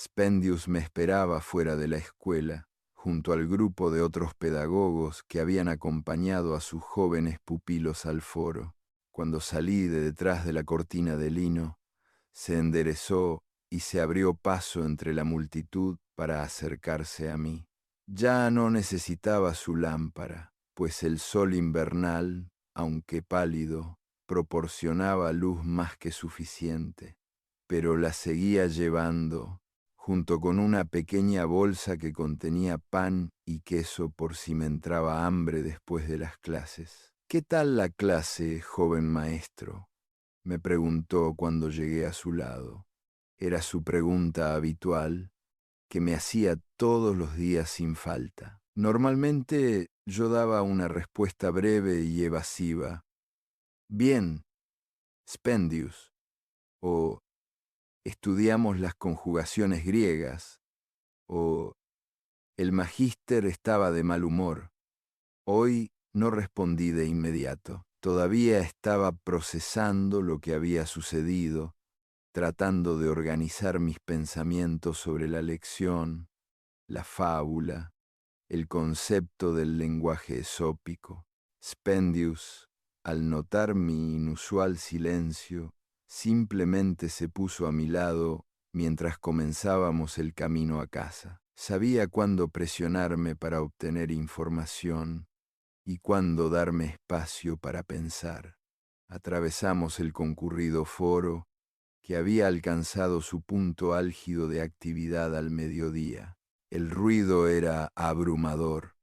Spendius me esperaba fuera de la escuela, junto al grupo de otros pedagogos que habían acompañado a sus jóvenes pupilos al foro. Cuando salí de detrás de la cortina de lino, se enderezó y se abrió paso entre la multitud para acercarse a mí. Ya no necesitaba su lámpara, pues el sol invernal, aunque pálido, proporcionaba luz más que suficiente, pero la seguía llevando, junto con una pequeña bolsa que contenía pan y queso por si me entraba hambre después de las clases. ¿Qué tal la clase, joven maestro?, me preguntó cuando llegué a su lado. Era su pregunta habitual, que me hacía todos los días sin falta. Normalmente yo daba una respuesta breve y evasiva. Bien, Spendius, o estudiamos las conjugaciones griegas, o el magíster estaba de mal humor. Hoy no respondí de inmediato. Todavía estaba procesando lo que había sucedido, tratando de organizar mis pensamientos sobre la lección, la fábula, el concepto del lenguaje esópico. Spendius, al notar mi inusual silencio, simplemente se puso a mi lado mientras comenzábamos el camino a casa. Sabía cuándo presionarme para obtener información y cuándo darme espacio para pensar. Atravesamos el concurrido foro, que había alcanzado su punto álgido de actividad al mediodía. El ruido era abrumador.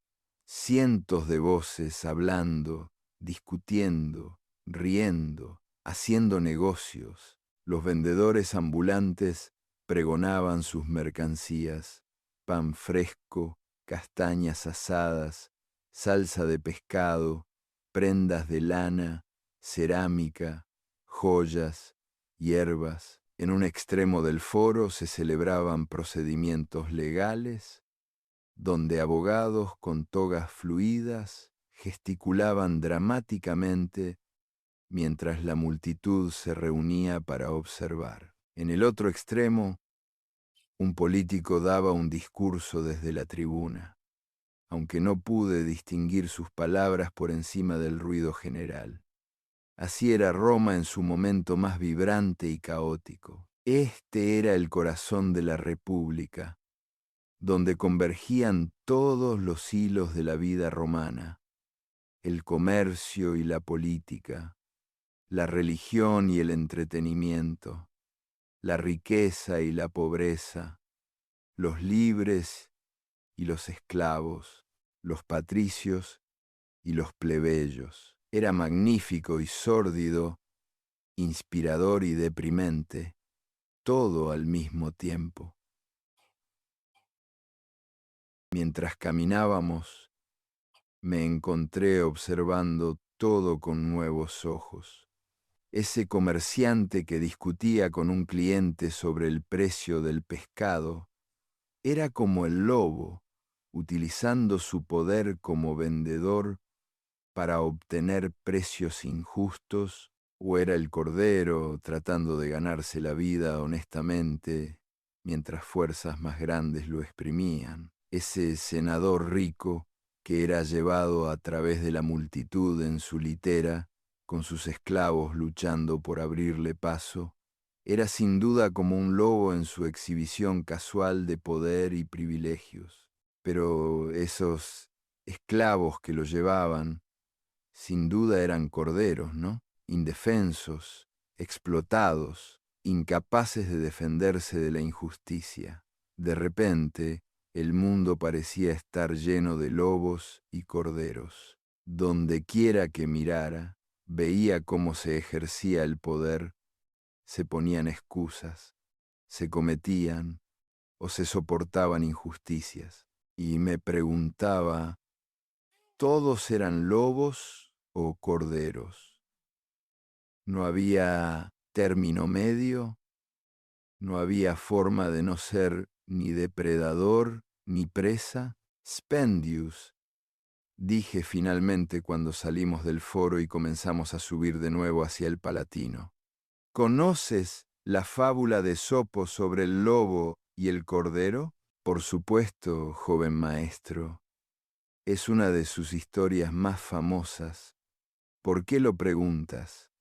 Cientos de voces hablando, discutiendo, riendo, haciendo negocios. Los vendedores ambulantes pregonaban sus mercancías: pan fresco, castañas asadas, salsa de pescado, prendas de lana, cerámica, joyas, hierbas. En un extremo del foro se celebraban procedimientos legales, donde abogados con togas fluidas gesticulaban dramáticamente mientras la multitud se reunía para observar. En el otro extremo, un político daba un discurso desde la tribuna, aunque no pude distinguir sus palabras por encima del ruido general. Así era Roma en su momento más vibrante y caótico. Este era el corazón de la República, donde convergían todos los hilos de la vida romana: el comercio y la política, la religión y el entretenimiento, la riqueza y la pobreza, los libres y los esclavos, los patricios y los plebeyos. Era magnífico y sórdido, inspirador y deprimente, todo al mismo tiempo. Mientras caminábamos, me encontré observando todo con nuevos ojos. Ese comerciante que discutía con un cliente sobre el precio del pescado era como el lobo, utilizando su poder como vendedor para obtener precios injustos, o era el cordero tratando de ganarse la vida honestamente mientras fuerzas más grandes lo exprimían. Ese senador rico que era llevado a través de la multitud en su litera, con sus esclavos luchando por abrirle paso, era sin duda como un lobo en su exhibición casual de poder y privilegios. Pero esos esclavos que lo llevaban, sin duda eran corderos, ¿no? Indefensos, explotados, incapaces de defenderse de la injusticia. De repente, el mundo parecía estar lleno de lobos y corderos. Donde quiera que mirara, veía cómo se ejercía el poder, se ponían excusas, se cometían o se soportaban injusticias. Y me preguntaba, ¿todos eran lobos o corderos? No había término medio, no había forma de no ser ni depredador ni presa. Spendius, dije finalmente cuando salimos del foro y comenzamos a subir de nuevo hacia el Palatino. ¿Conoces la fábula de Esopo sobre el lobo ¿Y el cordero? Por supuesto, joven maestro, es una de sus historias más famosas. ¿Por qué lo preguntas?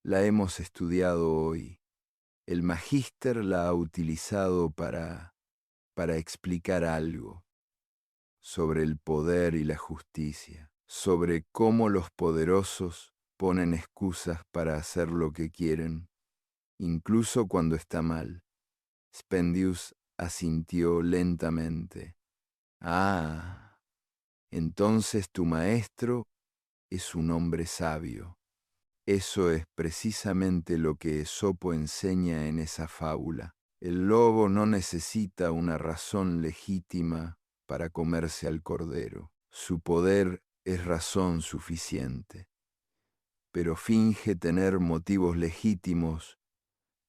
La hemos estudiado hoy. El magíster la ha utilizado para explicar algo sobre el poder y la justicia, sobre cómo los poderosos ponen excusas para hacer lo que quieren, incluso cuando está mal. Spendius asintió lentamente. Ah, entonces tu maestro es un hombre sabio. Eso es precisamente lo que Esopo enseña en esa fábula. El lobo no necesita una razón legítima para comerse al cordero. Su poder es razón suficiente, pero finge tener motivos legítimos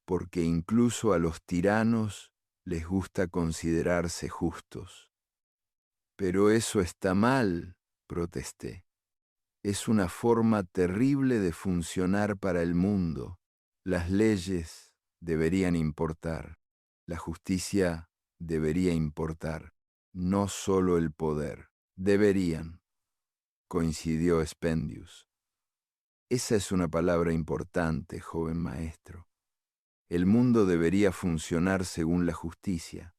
porque incluso a los tiranos les gusta considerarse justos. Pero eso está mal, protesté. Es una forma terrible de funcionar para el mundo. Las leyes deberían importar. La justicia debería importar. No solo el poder. Deberían, coincidió Spendius. Esa es una palabra importante, joven maestro. El mundo debería funcionar según la justicia,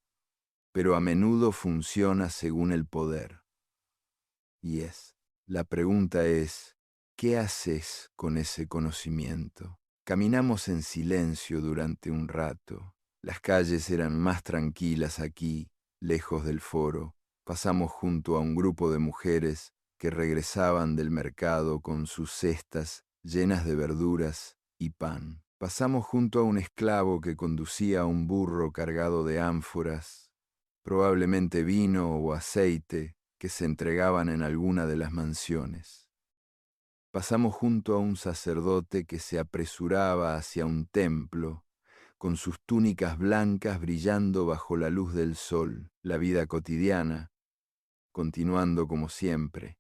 pero a menudo funciona según el poder. La pregunta es, ¿qué haces con ese conocimiento? Caminamos en silencio durante un rato. Las calles eran más tranquilas aquí, lejos del foro. Pasamos junto a un grupo de mujeres que regresaban del mercado con sus cestas llenas de verduras y pan. Pasamos junto a un esclavo que conducía un burro cargado de ánforas, probablemente vino o aceite, que se entregaban en alguna de las mansiones. Pasamos junto a un sacerdote que se apresuraba hacia un templo, con sus túnicas blancas brillando bajo la luz del sol, la vida cotidiana, continuando como siempre.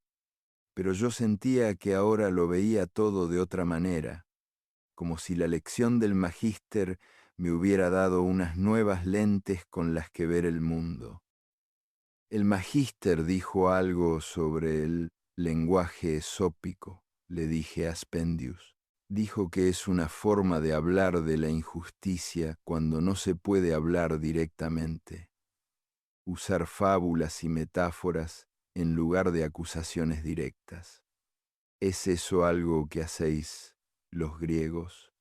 Pero yo sentía que ahora lo veía todo de otra manera, como si la lección del magíster me hubiera dado unas nuevas lentes con las que ver el mundo. El magíster dijo algo sobre el lenguaje esópico, le dije a Spendius. Dijo que es una forma de hablar de la injusticia cuando no se puede hablar directamente. Usar fábulas y metáforas en lugar de acusaciones directas. ¿Es eso algo que hacéis los griegos?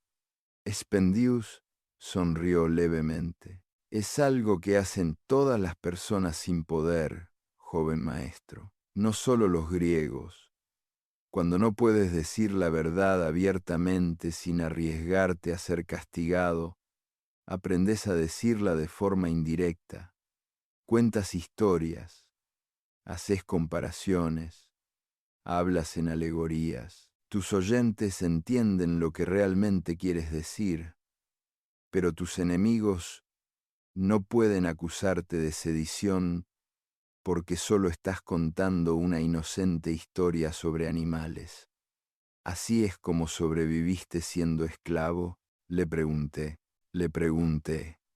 Spendius sonrió levemente. Es algo que hacen todas las personas sin poder, joven maestro, no solo los griegos. Cuando no puedes decir la verdad abiertamente sin arriesgarte a ser castigado, aprendes a decirla de forma indirecta. Cuentas historias, haces comparaciones, hablas en alegorías. Tus oyentes entienden lo que realmente quieres decir, pero tus enemigos no pueden acusarte de sedición porque solo estás contando una inocente historia sobre animales. ¿Así es como sobreviviste siendo esclavo? Le pregunté,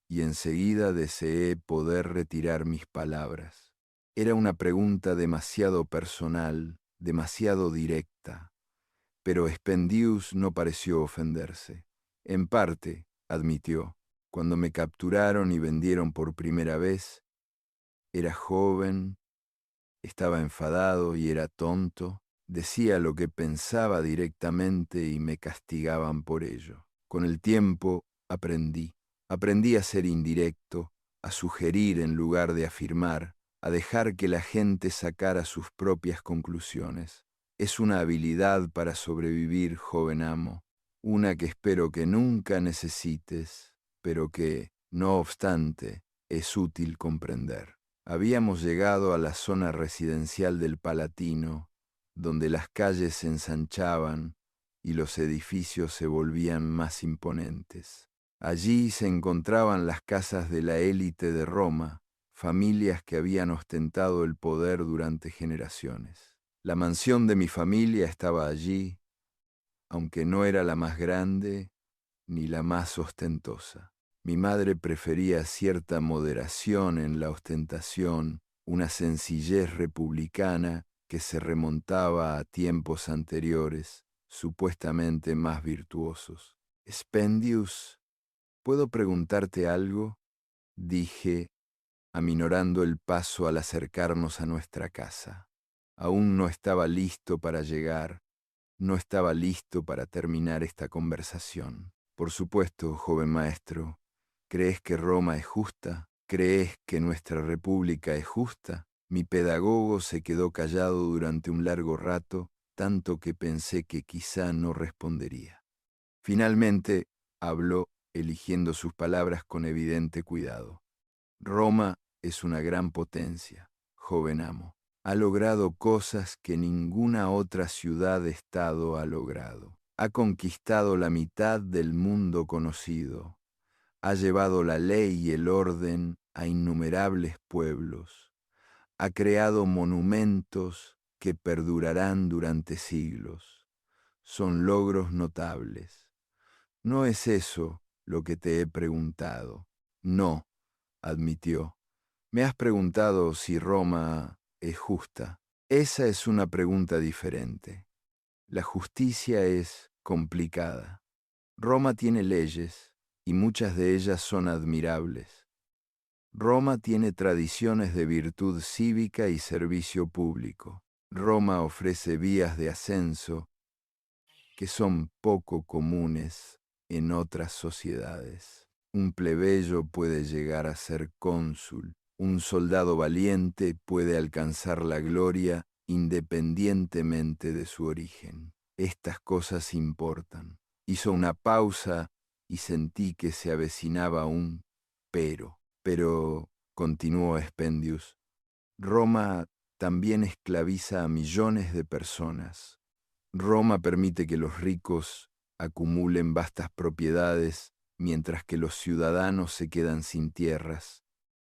y enseguida deseé poder retirar mis palabras. Era una pregunta demasiado personal, demasiado directa, pero Spendius no pareció ofenderse. En parte, admitió, cuando me capturaron y vendieron por primera vez, era joven, estaba enfadado y era tonto, decía lo que pensaba directamente y me castigaban por ello. Con el tiempo aprendí a ser indirecto, a sugerir en lugar de afirmar, a dejar que la gente sacara sus propias conclusiones. Es una habilidad para sobrevivir, joven amo, una que espero que nunca necesites, pero que, no obstante, es útil comprender. Habíamos llegado a la zona residencial del Palatino, donde las calles se ensanchaban y los edificios se volvían más imponentes. Allí se encontraban las casas de la élite de Roma, familias que habían ostentado el poder durante generaciones. La mansión de mi familia estaba allí, aunque no era la más grande ni la más ostentosa. Mi madre prefería cierta moderación en la ostentación, una sencillez republicana que se remontaba a tiempos anteriores, supuestamente más virtuosos. Spendius, ¿puedo preguntarte algo? Dije, aminorando el paso al acercarnos a nuestra casa. Aún no estaba listo para llegar, no estaba listo para terminar esta conversación. Por supuesto, joven maestro, ¿crees que Roma es justa? ¿Crees que nuestra república es justa? Mi pedagogo se quedó callado durante un largo rato, tanto que pensé que quizá no respondería. Finalmente, habló, eligiendo sus palabras con evidente cuidado. Roma es una gran potencia, joven amo. Ha logrado cosas que ninguna otra ciudad-estado ha logrado. Ha conquistado la mitad del mundo conocido. Ha llevado la ley y el orden a innumerables pueblos. Ha creado monumentos que perdurarán durante siglos. Son logros notables. No es eso lo que te he preguntado. No, admitió. Me has preguntado si Roma es justa. Esa es una pregunta diferente. La justicia es complicada. Roma tiene leyes y muchas de ellas son admirables. Roma tiene tradiciones de virtud cívica y servicio público. Roma ofrece vías de ascenso que son poco comunes en otras sociedades. Un plebeyo puede llegar a ser cónsul. Un soldado valiente puede alcanzar la gloria independientemente de su origen. Estas cosas importan. Hizo una pausa y sentí que se avecinaba un pero. Pero, continuó Spendius, Roma también esclaviza a millones de personas. Roma permite que los ricos acumulen vastas propiedades mientras que los ciudadanos se quedan sin tierras.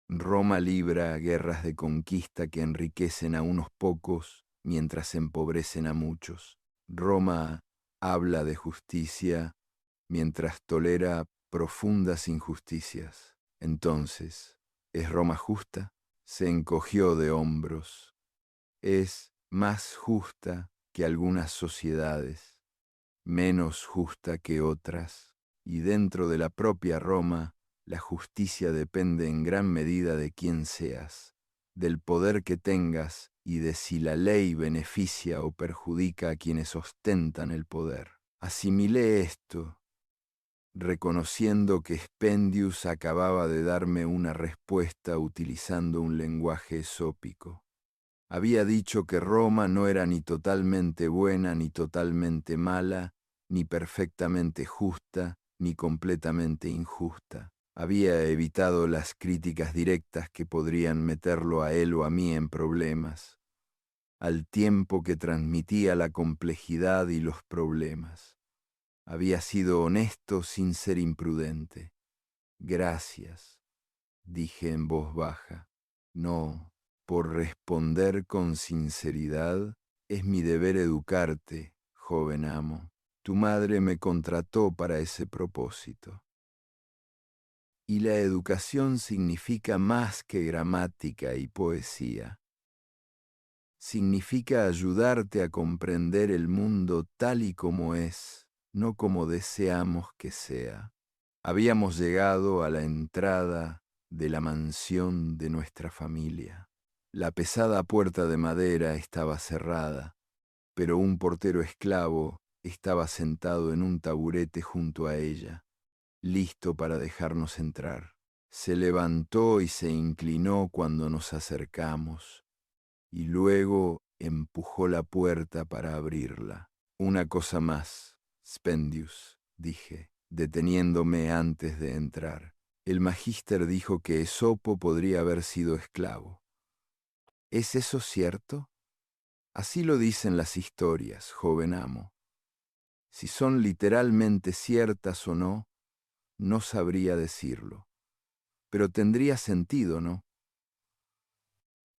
Roma libra guerras de conquista que enriquecen a unos pocos mientras empobrecen a muchos. Roma habla de justicia mientras tolera profundas injusticias. Entonces, ¿es Roma justa? Se encogió de hombros. Es más justa que algunas sociedades, menos justa que otras, y dentro de la propia Roma, la justicia depende en gran medida de quién seas, del poder que tengas y de si la ley beneficia o perjudica a quienes ostentan el poder. Asimilé esto, reconociendo que Spendius acababa de darme una respuesta utilizando un lenguaje esópico. Había dicho que Roma no era ni totalmente buena, ni totalmente mala, ni perfectamente justa, ni completamente injusta. Había evitado las críticas directas que podrían meterlo a él o a mí en problemas, al tiempo que transmitía la complejidad y los problemas. Había sido honesto sin ser imprudente. Gracias, dije en voz baja. No. Por responder con sinceridad, es mi deber educarte, joven amo. Tu madre me contrató para ese propósito. Y la educación significa más que gramática y poesía. Significa ayudarte a comprender el mundo tal y como es, no como deseamos que sea. Habíamos llegado a la entrada de la mansión de nuestra familia. La pesada puerta de madera estaba cerrada, pero un portero esclavo estaba sentado en un taburete junto a ella, listo para dejarnos entrar. Se levantó y se inclinó cuando nos acercamos, y luego empujó la puerta para abrirla. Una cosa más, Spendius, dije, deteniéndome antes de entrar. El magíster dijo que Esopo podría haber sido esclavo. ¿Es eso cierto? Así lo dicen las historias, joven amo. Si son literalmente ciertas o no, no sabría decirlo. Pero tendría sentido, ¿no?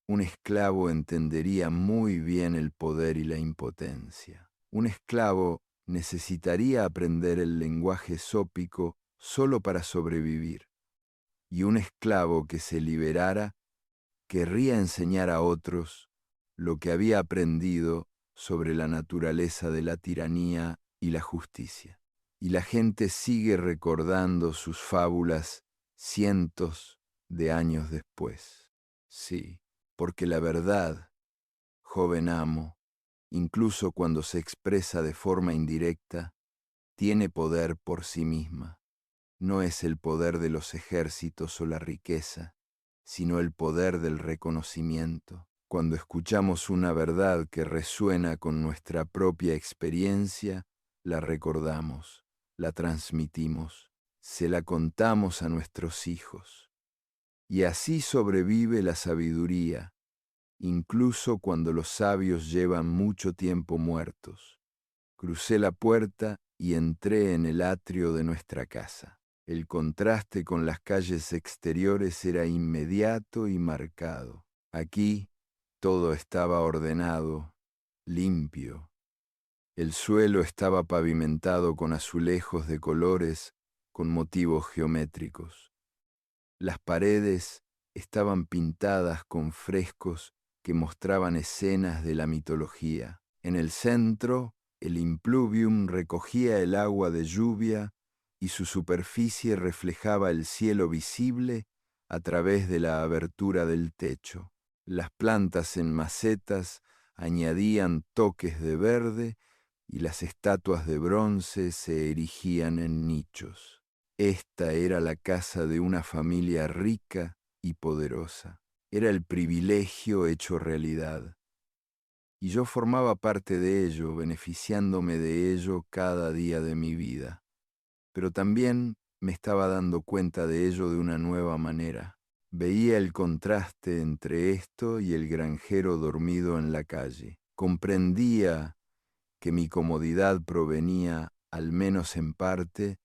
Un esclavo entendería muy bien el poder y la impotencia. Un esclavo necesitaría aprender el lenguaje sópico solo para sobrevivir, y un esclavo que se liberara querría enseñar a otros lo que había aprendido sobre la naturaleza de la tiranía y la justicia. Y la gente sigue recordando sus fábulas cientos de años después. Sí, porque la verdad, joven amo, incluso cuando se expresa de forma indirecta, tiene poder por sí misma. No es el poder de los ejércitos o la riqueza, sino el poder del reconocimiento. Cuando escuchamos una verdad que resuena con nuestra propia experiencia, la recordamos, la transmitimos, se la contamos a nuestros hijos. Y así sobrevive la sabiduría, incluso cuando los sabios llevan mucho tiempo muertos. Crucé la puerta y entré en el atrio de nuestra casa. El contraste con las calles exteriores era inmediato y marcado. Aquí todo estaba ordenado, limpio. El suelo estaba pavimentado con azulejos de colores con motivos geométricos. Las paredes estaban pintadas con frescos que mostraban escenas de la mitología. En el centro, el impluvium recogía el agua de lluvia y su superficie reflejaba el cielo visible a través de la abertura del techo. Las plantas en macetas añadían toques de verde y las estatuas de bronce se erigían en nichos. Esta era la casa de una familia rica y poderosa. Era el privilegio hecho realidad. Y yo formaba parte de ello, beneficiándome de ello cada día de mi vida. Pero también me estaba dando cuenta de ello de una nueva manera. Veía el contraste entre esto y el granjero dormido en la calle. Comprendía que mi comodidad provenía, al menos en parte,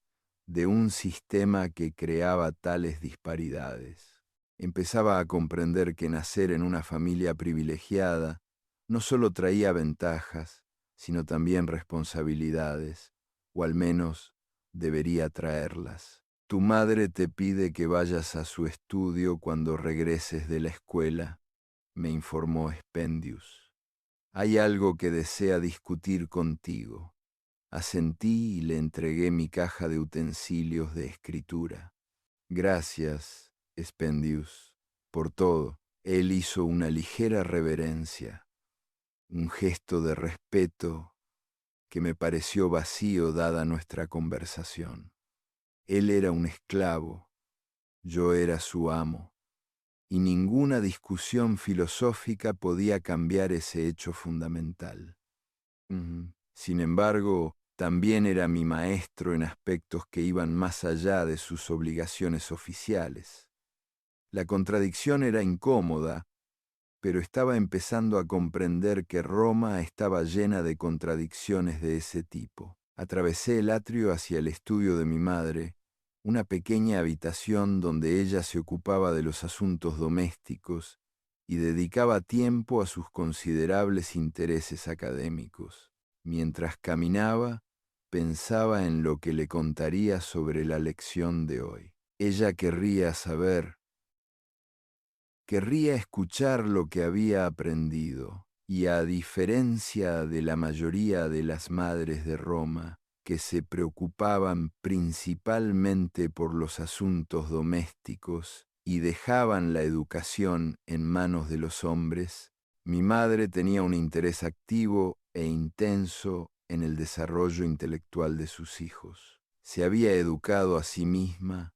de un sistema que creaba tales disparidades. Empezaba a comprender que nacer en una familia privilegiada no solo traía ventajas, sino también responsabilidades, o al menos debería traerlas. Tu madre te pide que vayas a su estudio cuando regreses de la escuela, me informó Spendius. Hay algo que desea discutir contigo. Asentí y le entregué mi caja de utensilios de escritura. Gracias, Spendius, por todo. Él hizo una ligera reverencia, un gesto de respeto que me pareció vacío dada nuestra conversación. Él era un esclavo, yo era su amo, y ninguna discusión filosófica podía cambiar ese hecho fundamental. Sin embargo, también era mi maestro en aspectos que iban más allá de sus obligaciones oficiales. La contradicción era incómoda, pero estaba empezando a comprender que Roma estaba llena de contradicciones de ese tipo. Atravesé el atrio hacia el estudio de mi madre, una pequeña habitación donde ella se ocupaba de los asuntos domésticos y dedicaba tiempo a sus considerables intereses académicos. Mientras caminaba, pensaba en lo que le contaría sobre la lección de hoy. Ella querría escuchar lo que había aprendido, y a diferencia de la mayoría de las madres de Roma, que se preocupaban principalmente por los asuntos domésticos y dejaban la educación en manos de los hombres, mi madre tenía un interés activo e intenso en el desarrollo intelectual de sus hijos. Se había educado a sí misma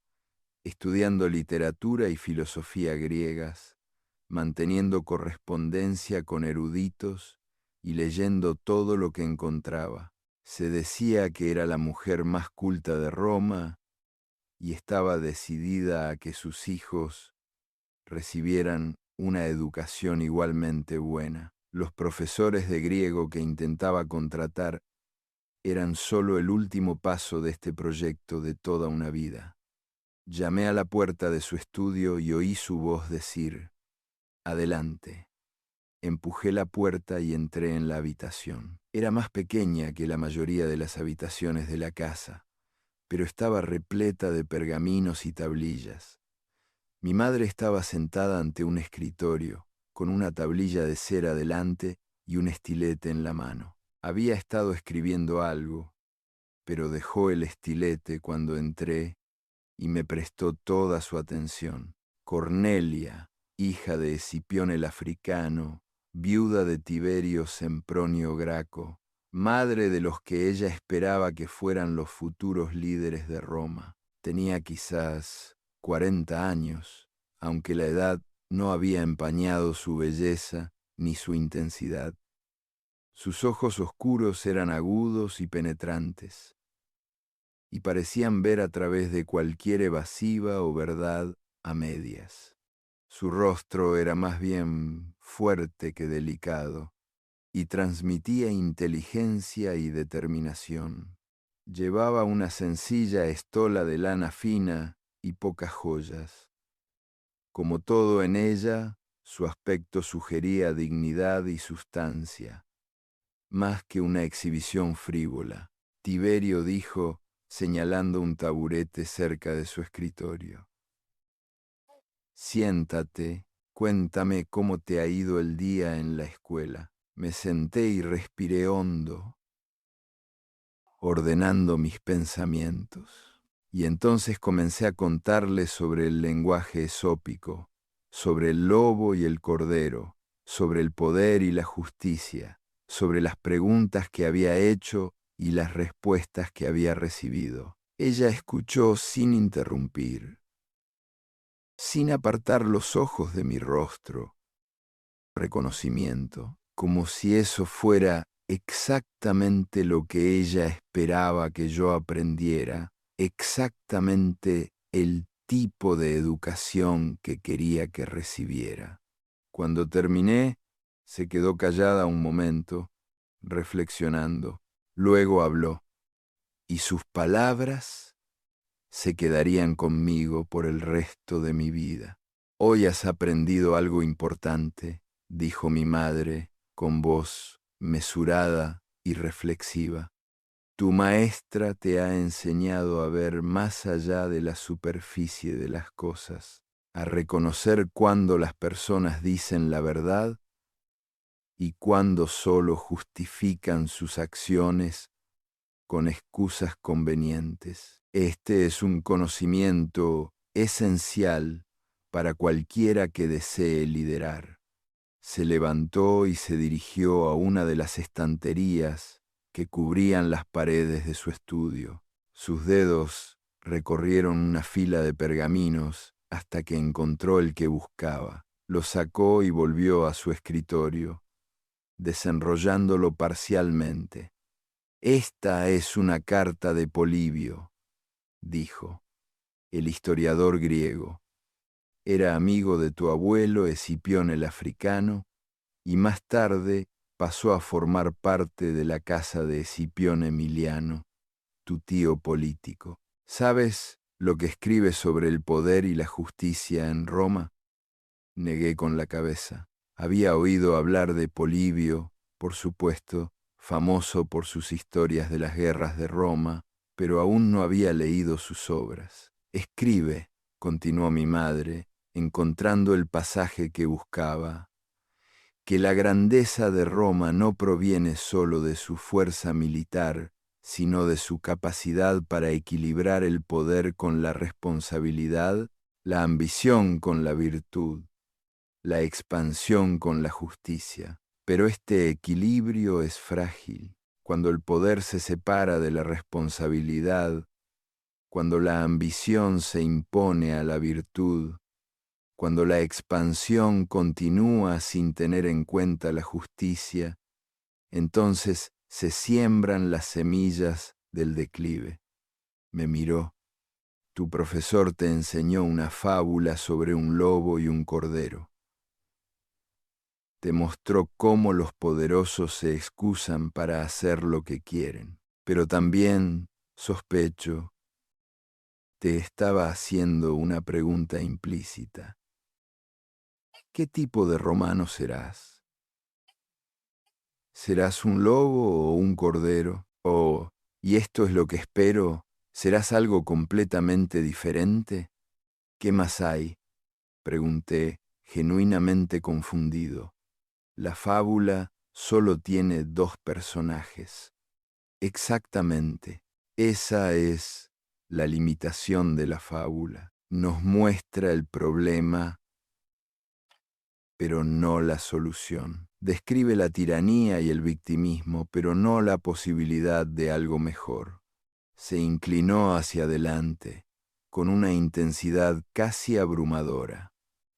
estudiando literatura y filosofía griegas, manteniendo correspondencia con eruditos y leyendo todo lo que encontraba. Se decía que era la mujer más culta de Roma y estaba decidida a que sus hijos recibieran una educación igualmente buena. Los profesores de griego que intentaba contratar eran solo el último paso de este proyecto de toda una vida. Llamé a la puerta de su estudio y oí su voz decir, «Adelante». Empujé la puerta y entré en la habitación. Era más pequeña que la mayoría de las habitaciones de la casa, pero estaba repleta de pergaminos y tablillas. Mi madre estaba sentada ante un escritorio, con una tablilla de cera delante y un estilete en la mano. Había estado escribiendo algo, pero dejó el estilete cuando entré y me prestó toda su atención. Cornelia, hija de Escipión el africano, viuda de Tiberio Sempronio Graco, madre de los que ella esperaba que fueran los futuros líderes de Roma. Tenía quizás 40 años, aunque la edad no había empañado su belleza ni su intensidad. Sus ojos oscuros eran agudos y penetrantes, y parecían ver a través de cualquier evasiva o verdad a medias. Su rostro era más bien fuerte que delicado, y transmitía inteligencia y determinación. Llevaba una sencilla estola de lana fina y pocas joyas. Como todo en ella, su aspecto sugería dignidad y sustancia, más que una exhibición frívola. Tiberio dijo, señalando un taburete cerca de su escritorio: «Siéntate, cuéntame cómo te ha ido el día en la escuela». Me senté y respiré hondo, ordenando mis pensamientos. Y entonces comencé a contarle sobre el lenguaje esópico, sobre el lobo y el cordero, sobre el poder y la justicia, sobre las preguntas que había hecho y las respuestas que había recibido. Ella escuchó sin interrumpir, sin apartar los ojos de mi rostro, reconocimiento, como si eso fuera exactamente lo que ella esperaba que yo aprendiera, exactamente el tipo de educación que quería que recibiera. Cuando terminé, se quedó callada un momento, reflexionando. Luego habló, y sus palabras se quedarían conmigo por el resto de mi vida. «Hoy has aprendido algo importante», dijo mi madre con voz mesurada y reflexiva. «Tu maestra te ha enseñado a ver más allá de la superficie de las cosas, a reconocer cuándo las personas dicen la verdad y cuándo solo justifican sus acciones con excusas convenientes. Este es un conocimiento esencial para cualquiera que desee liderar». Se levantó y se dirigió a una de las estanterías que cubrían las paredes de su estudio. Sus dedos recorrieron una fila de pergaminos hasta que encontró el que buscaba. Lo sacó y volvió a su escritorio, desenrollándolo parcialmente. «Esta es una carta de Polibio», dijo, «el historiador griego. Era amigo de tu abuelo Escipión el africano y más tarde pasó a formar parte de la casa de Escipión Emiliano, tu tío político. ¿Sabes lo que escribe sobre el poder y la justicia en Roma?». Negué con la cabeza. Había oído hablar de Polibio, por supuesto, famoso por sus historias de las guerras de Roma, pero aún no había leído sus obras. «Escribe», continuó mi madre, encontrando el pasaje que buscaba, «que la grandeza de Roma no proviene solo de su fuerza militar, sino de su capacidad para equilibrar el poder con la responsabilidad, la ambición con la virtud, la expansión con la justicia. Pero este equilibrio es frágil. Cuando el poder se separa de la responsabilidad, cuando la ambición se impone a la virtud, cuando la expansión continúa sin tener en cuenta la justicia, entonces se siembran las semillas del declive». Me miró. «Tu profesor te enseñó una fábula sobre un lobo y un cordero. Te mostró cómo los poderosos se excusan para hacer lo que quieren. Pero también, sospecho, te estaba haciendo una pregunta implícita. ¿Qué tipo de romano serás? ¿Serás un lobo o un cordero? Y esto es lo que espero, ¿Serás algo completamente diferente? ¿Qué más hay? Pregunté, genuinamente confundido. La fábula solo tiene dos personajes. Exactamente. Esa es la limitación de la fábula. Nos muestra el problema, pero no la solución. Describe la tiranía y el victimismo, pero no la posibilidad de algo mejor. Se inclinó hacia adelante, con una intensidad casi abrumadora.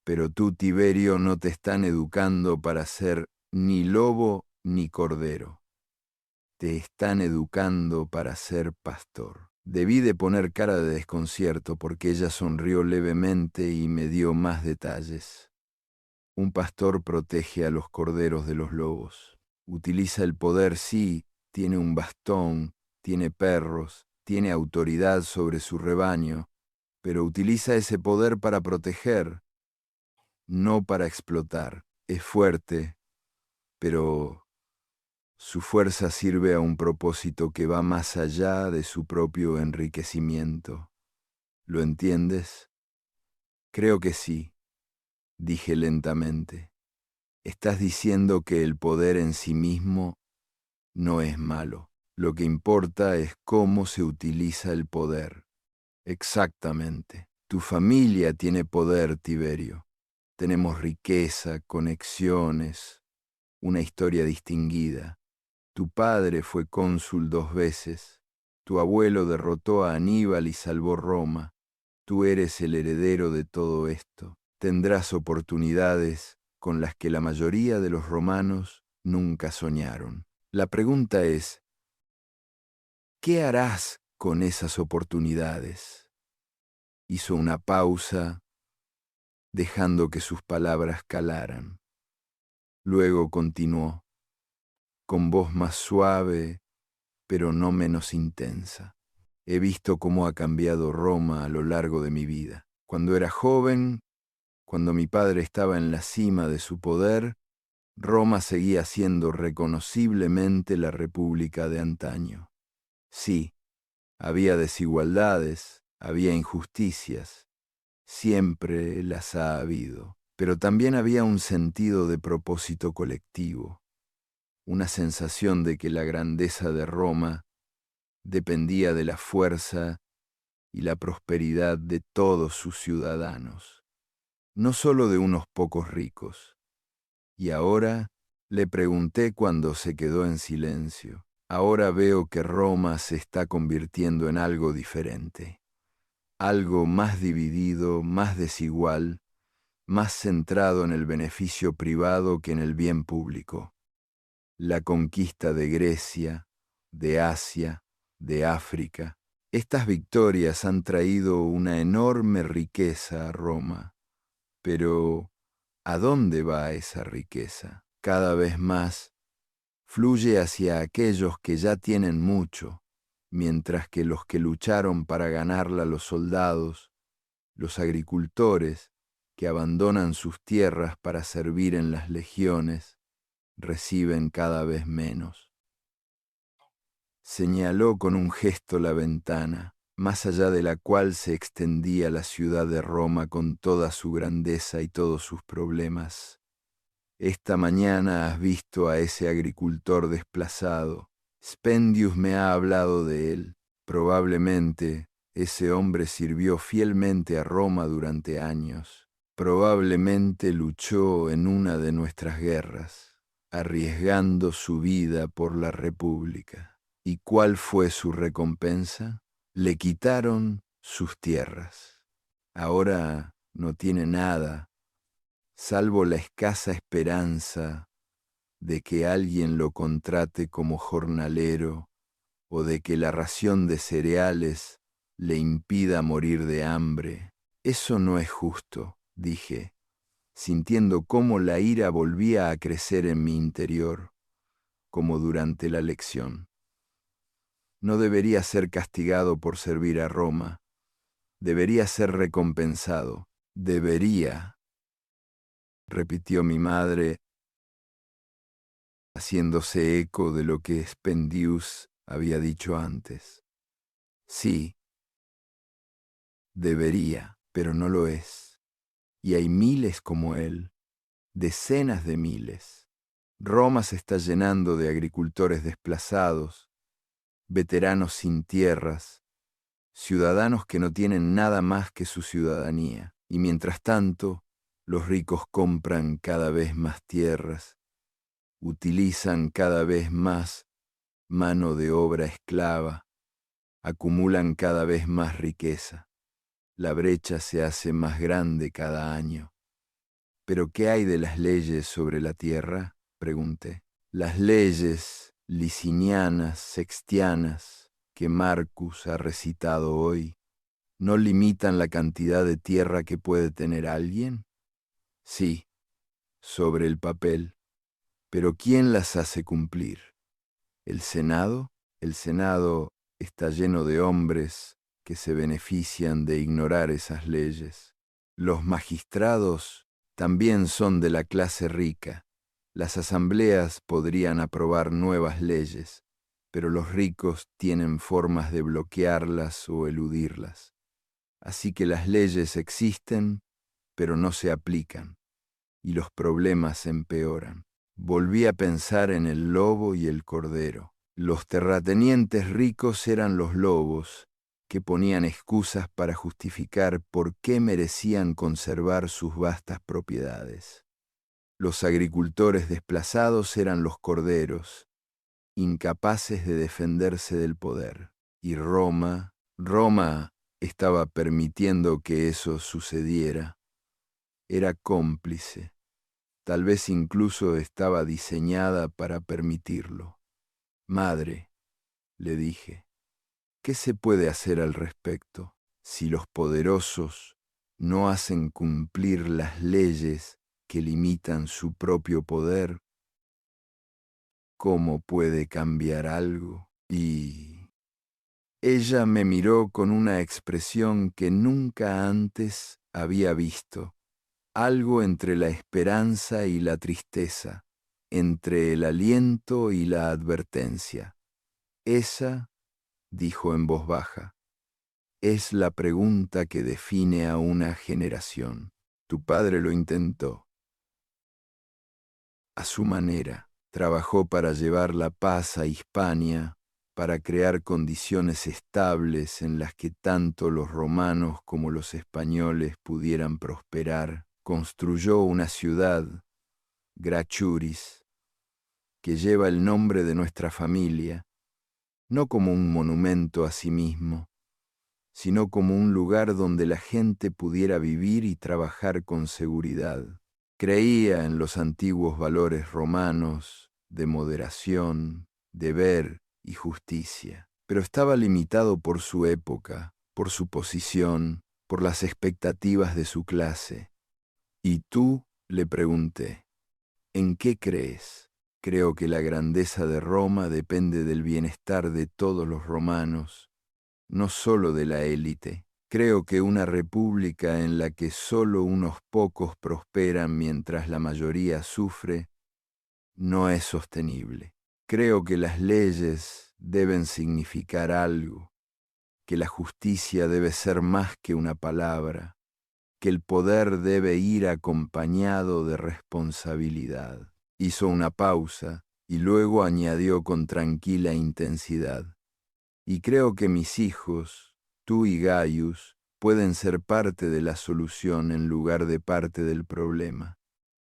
Pero tú, Tiberio, no te están educando para ser ni lobo ni cordero. Te están educando para ser pastor. Debí de poner cara de desconcierto porque ella sonrió levemente y me dio más detalles. Un pastor protege a los corderos de los lobos. Utiliza el poder, sí, tiene un bastón, tiene perros, tiene autoridad sobre su rebaño, pero utiliza ese poder para proteger, no para explotar. Es fuerte, pero su fuerza sirve a un propósito que va más allá de su propio enriquecimiento. ¿Lo entiendes? Creo que sí, dije lentamente. Estás diciendo que el poder en sí mismo no es malo. Lo que importa es cómo se utiliza el poder. Exactamente. Tu familia tiene poder, Tiberio. Tenemos riqueza, conexiones, una historia distinguida. Tu padre fue cónsul 2 veces. Tu abuelo derrotó a Aníbal y salvó Roma. Tú eres el heredero de todo esto. Tendrás oportunidades con las que la mayoría de los romanos nunca soñaron. La pregunta es, ¿qué harás con esas oportunidades? Hizo una pausa, dejando que sus palabras calaran. Luego continuó, con voz más suave, pero no menos intensa. He visto cómo ha cambiado Roma a lo largo de mi vida. Cuando era joven, cuando mi padre estaba en la cima de su poder, Roma seguía siendo reconociblemente la república de antaño. Sí, había desigualdades, había injusticias, siempre las ha habido, pero también había un sentido de propósito colectivo, una sensación de que la grandeza de Roma dependía de la fuerza y la prosperidad de todos sus ciudadanos, no solo de unos pocos ricos. Y ahora, le pregunté cuando se quedó en silencio, ahora veo que Roma se está convirtiendo en algo diferente, algo más dividido, más desigual, más centrado en el beneficio privado que en el bien público. La conquista de Grecia, de Asia, de África. Estas victorias han traído una enorme riqueza a Roma, pero ¿a dónde va esa riqueza? Cada vez más fluye hacia aquellos que ya tienen mucho, mientras que los que lucharon para ganarla, los soldados, los agricultores, que abandonan sus tierras para servir en las legiones, reciben cada vez menos. Señaló con un gesto la ventana, más allá de la cual se extendía la ciudad de Roma con toda su grandeza y todos sus problemas. Esta mañana has visto a ese agricultor desplazado. Spendius me ha hablado de él. Probablemente ese hombre sirvió fielmente a Roma durante años. Probablemente luchó en una de nuestras guerras, arriesgando su vida por la República. ¿Y cuál fue su recompensa? Le quitaron sus tierras. Ahora no tiene nada, salvo la escasa esperanza de que alguien lo contrate como jornalero o de que la ración de cereales le impida morir de hambre. Eso no es justo, dije, sintiendo cómo la ira volvía a crecer en mi interior, como durante la lección. No debería ser castigado por servir a Roma, debería ser recompensado. Debería, repitió mi madre, haciéndose eco de lo que Spendius había dicho antes. Sí, Debería, pero no lo es. Y hay miles como él, decenas de miles. Roma se está llenando de agricultores desplazados, veteranos sin tierras, ciudadanos que no tienen nada más que su ciudadanía. Y mientras tanto, los ricos compran cada vez más tierras, utilizan cada vez más mano de obra esclava, acumulan cada vez más riqueza. La brecha se hace más grande cada año. ¿Pero qué hay de las leyes sobre la tierra?, pregunté. Las leyes licinianas, sextianas, que Marcus ha recitado hoy, ¿no limitan la cantidad de tierra que puede tener alguien? Sí, sobre el papel. Pero ¿quién las hace cumplir? ¿El Senado? El Senado está lleno de hombres que se benefician de ignorar esas leyes. Los magistrados también son de la clase rica. Las asambleas podrían aprobar nuevas leyes, pero los ricos tienen formas de bloquearlas o eludirlas. Así que las leyes existen, pero no se aplican, y los problemas empeoran. Volví a pensar en el lobo y el cordero. Los terratenientes ricos eran los lobos, que ponían excusas para justificar por qué merecían conservar sus vastas propiedades. Los agricultores desplazados eran los corderos, incapaces de defenderse del poder. Y Roma estaba permitiendo que eso sucediera. Era cómplice. Tal vez incluso estaba diseñada para permitirlo. Madre, le dije, ¿qué se puede hacer al respecto? Si los poderosos no hacen cumplir las leyes que limitan su propio poder, ¿cómo puede cambiar algo? Y ella me miró con una expresión que nunca antes había visto, algo entre la esperanza y la tristeza, entre el aliento y la advertencia. Esa, dijo en voz baja, es la pregunta que define a una generación. Tu padre lo intentó. A su manera, trabajó para llevar la paz a Hispania, para crear condiciones estables en las que tanto los romanos como los españoles pudieran prosperar. Construyó una ciudad, Grachuris, que lleva el nombre de nuestra familia, no como un monumento a sí mismo, sino como un lugar donde la gente pudiera vivir y trabajar con seguridad. Creía en los antiguos valores romanos de moderación, deber y justicia, pero estaba limitado por su época, por su posición, por las expectativas de su clase. ¿Y tú?, le pregunté, ¿en qué crees? Creo que la grandeza de Roma depende del bienestar de todos los romanos, no solo de la élite. Creo que una república en la que solo unos pocos prosperan mientras la mayoría sufre no es sostenible. Creo que las leyes deben significar algo, que la justicia debe ser más que una palabra, que el poder debe ir acompañado de responsabilidad. Hizo una pausa y luego añadió con tranquila intensidad. Y creo que mis hijos, tú y Gaius, pueden ser parte de la solución en lugar de parte del problema.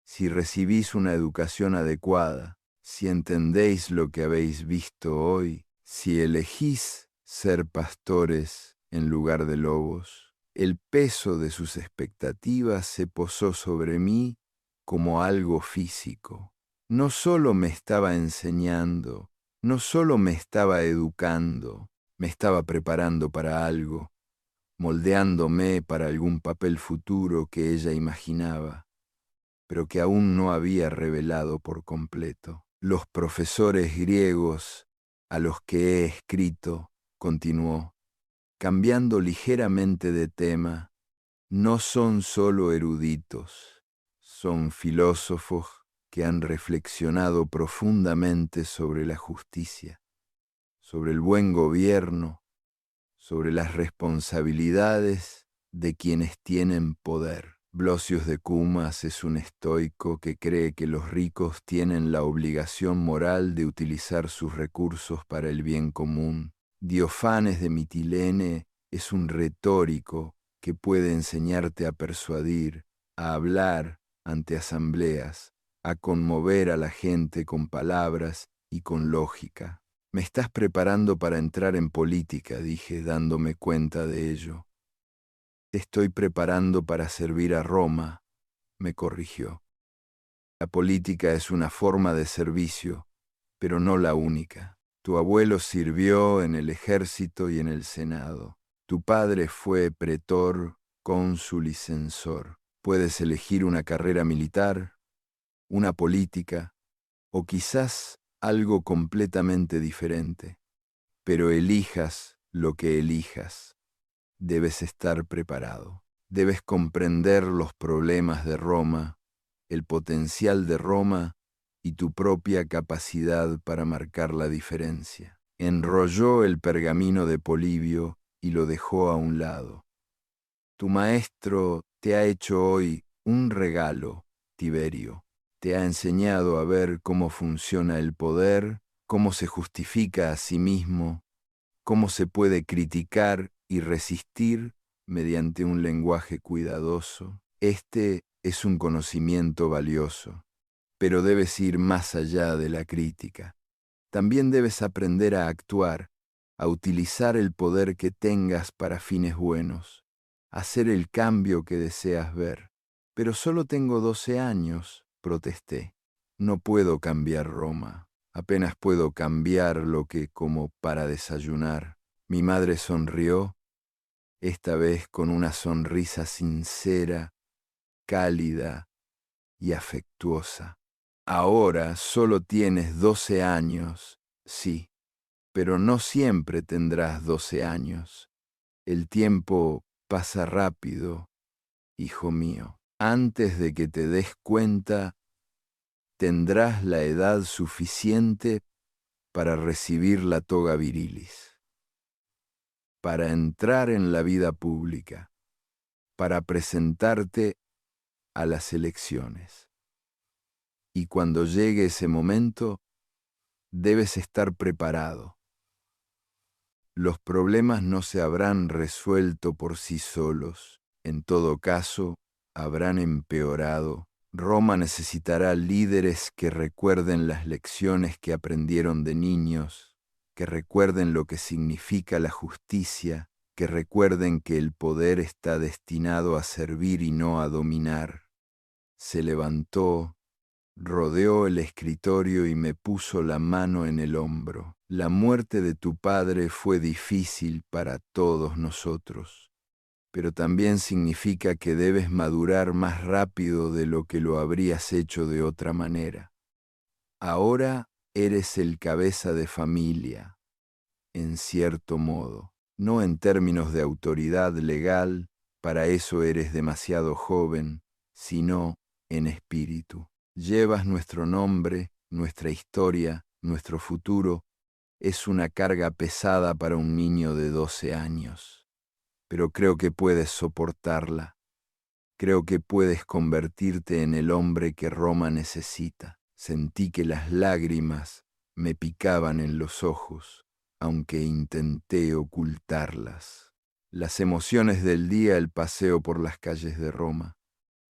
Si recibís una educación adecuada, si entendéis lo que habéis visto hoy, si elegís ser pastores en lugar de lobos, el peso de sus expectativas se posó sobre mí como algo físico. No solo me estaba enseñando, no solo me estaba educando, me estaba preparando para algo, moldeándome para algún papel futuro que ella imaginaba, pero que aún no había revelado por completo. Los profesores griegos a los que he escrito, continuó, cambiando ligeramente de tema, no son solo eruditos, son filósofos que han reflexionado profundamente sobre la justicia, sobre el buen gobierno, sobre las responsabilidades de quienes tienen poder. Blosius de Cumas es un estoico que cree que los ricos tienen la obligación moral de utilizar sus recursos para el bien común. Diofanes de Mitilene es un retórico que puede enseñarte a persuadir, a hablar ante asambleas, a conmover a la gente con palabras y con lógica. Me estás preparando para entrar en política, dije, dándome cuenta de ello. Te estoy preparando para servir a Roma, me corrigió. La política es una forma de servicio, pero no la única. Tu abuelo sirvió en el ejército y en el Senado. Tu padre fue pretor, cónsul y censor. Puedes elegir una carrera militar, una política, o quizás algo completamente diferente. Pero elijas lo que elijas, debes estar preparado. Debes comprender los problemas de Roma, el potencial de Roma y tu propia capacidad para marcar la diferencia. Enrolló el pergamino de Polibio y lo dejó a un lado. Tu maestro te ha hecho hoy un regalo, Tiberio. Te ha enseñado a ver cómo funciona el poder, cómo se justifica a sí mismo, cómo se puede criticar y resistir mediante un lenguaje cuidadoso. Este es un conocimiento valioso, pero debes ir más allá de la crítica. También debes aprender a actuar, a utilizar el poder que tengas para fines buenos, a hacer el cambio que deseas ver. Pero solo tengo 12 años, protesté. No puedo cambiar Roma. Apenas puedo cambiar lo que como para desayunar. Mi madre sonrió, esta vez con una sonrisa sincera, cálida y afectuosa. Ahora solo tienes 12 años, sí, pero no siempre tendrás 12 años. El tiempo pasa rápido, hijo mío. Antes de que te des cuenta, tendrás la edad suficiente para recibir la toga virilis, para entrar en la vida pública, para presentarte a las elecciones. Y cuando llegue ese momento, debes estar preparado. Los problemas no se habrán resuelto por sí solos. En todo caso, habrán empeorado. Roma necesitará líderes que recuerden las lecciones que aprendieron de niños, que recuerden lo que significa la justicia, que recuerden que el poder está destinado a servir y no a dominar. Se levantó, rodeó el escritorio y me puso la mano en el hombro. La muerte de tu padre fue difícil para todos nosotros, pero también significa que debes madurar más rápido de lo que lo habrías hecho de otra manera. Ahora eres el cabeza de familia, en cierto modo, no en términos de autoridad legal, para eso eres demasiado joven, sino en espíritu. Llevas nuestro nombre, nuestra historia, nuestro futuro. Es una carga pesada para un niño de 12 años, pero creo que puedes soportarla. Creo que puedes convertirte en el hombre que Roma necesita. Sentí que las lágrimas me picaban en los ojos, aunque intenté ocultarlas. Las emociones del día, el paseo por las calles de Roma,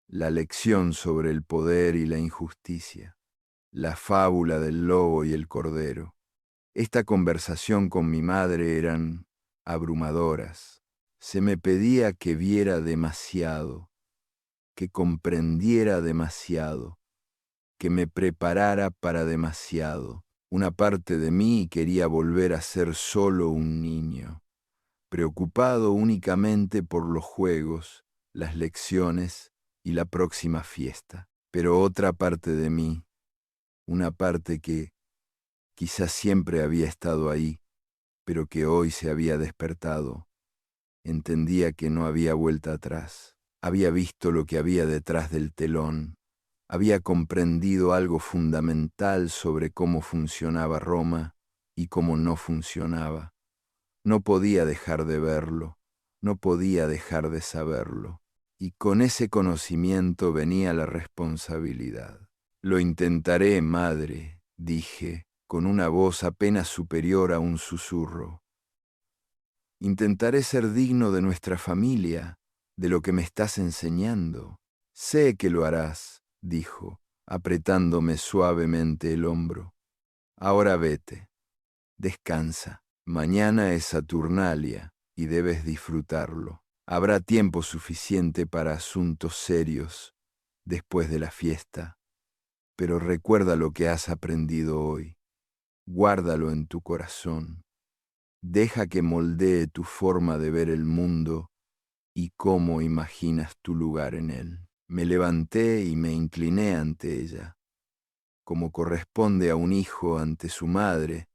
la lección sobre el poder y la injusticia, la fábula del lobo y el cordero. Esta conversación con mi madre eran abrumadoras. Se me pedía que viera demasiado, que comprendiera demasiado, que me preparara para demasiado. Una parte de mí quería volver a ser solo un niño, preocupado únicamente por los juegos, las lecciones y la próxima fiesta. Pero otra parte de mí, una parte que quizás siempre había estado ahí, pero que hoy se había despertado, entendía que no había vuelta atrás. Había visto lo que había detrás del telón. Había comprendido algo fundamental sobre cómo funcionaba Roma y cómo no funcionaba. No podía dejar de verlo. No podía dejar de saberlo, y con ese conocimiento venía la responsabilidad. Lo intentaré, madre, dije, con una voz apenas superior a un susurro. Intentaré ser digno de nuestra familia, de lo que me estás enseñando. Sé que lo harás, dijo, apretándome suavemente el hombro. Ahora vete, descansa. Mañana es Saturnalia y debes disfrutarlo. Habrá tiempo suficiente para asuntos serios después de la fiesta, pero recuerda lo que has aprendido hoy. Guárdalo en tu corazón. Deja que moldee tu forma de ver el mundo y cómo imaginas tu lugar en él. Me levanté y me incliné ante ella, como corresponde a un hijo ante su madre,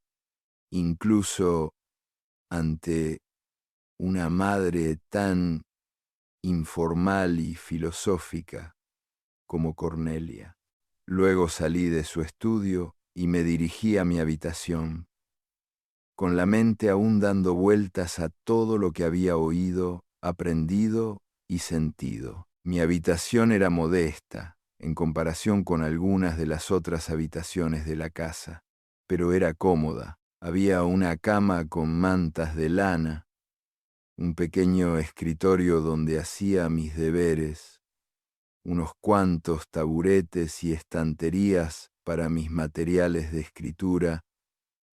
incluso ante una madre tan informal y filosófica como Cornelia. Luego salí de su estudio y me dirigí a mi habitación, con la mente aún dando vueltas a todo lo que había oído, aprendido y sentido. Mi habitación era modesta, en comparación con algunas de las otras habitaciones de la casa, pero era cómoda. Había una cama con mantas de lana, un pequeño escritorio donde hacía mis deberes, unos cuantos taburetes y estanterías para mis materiales de escritura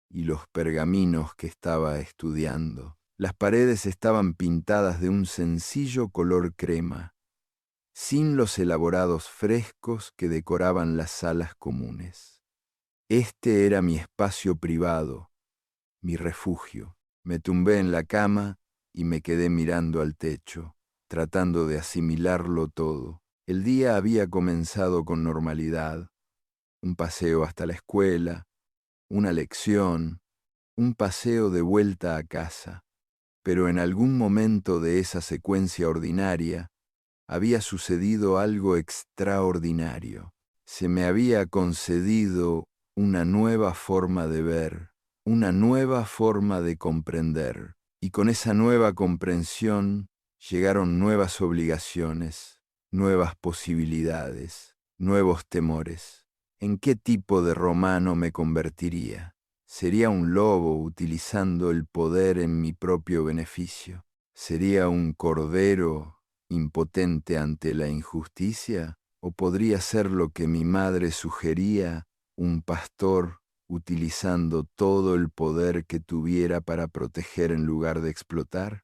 y los pergaminos que estaba estudiando. Las paredes estaban pintadas de un sencillo color crema, sin los elaborados frescos que decoraban las salas comunes. Este era mi espacio privado, mi refugio. Me tumbé en la cama y me quedé mirando al techo, tratando de asimilarlo todo. El día había comenzado con normalidad, un paseo hasta la escuela, una lección, un paseo de vuelta a casa, pero en algún momento de esa secuencia ordinaria había sucedido algo extraordinario. Se me había concedido una nueva forma de ver, una nueva forma de comprender, y con esa nueva comprensión llegaron nuevas obligaciones, nuevas posibilidades, nuevos temores. ¿En qué tipo de romano me convertiría? ¿Sería un lobo utilizando el poder en mi propio beneficio? ¿Sería un cordero impotente ante la injusticia? ¿O podría ser lo que mi madre sugería, un pastor utilizando todo el poder que tuviera para proteger en lugar de explotar?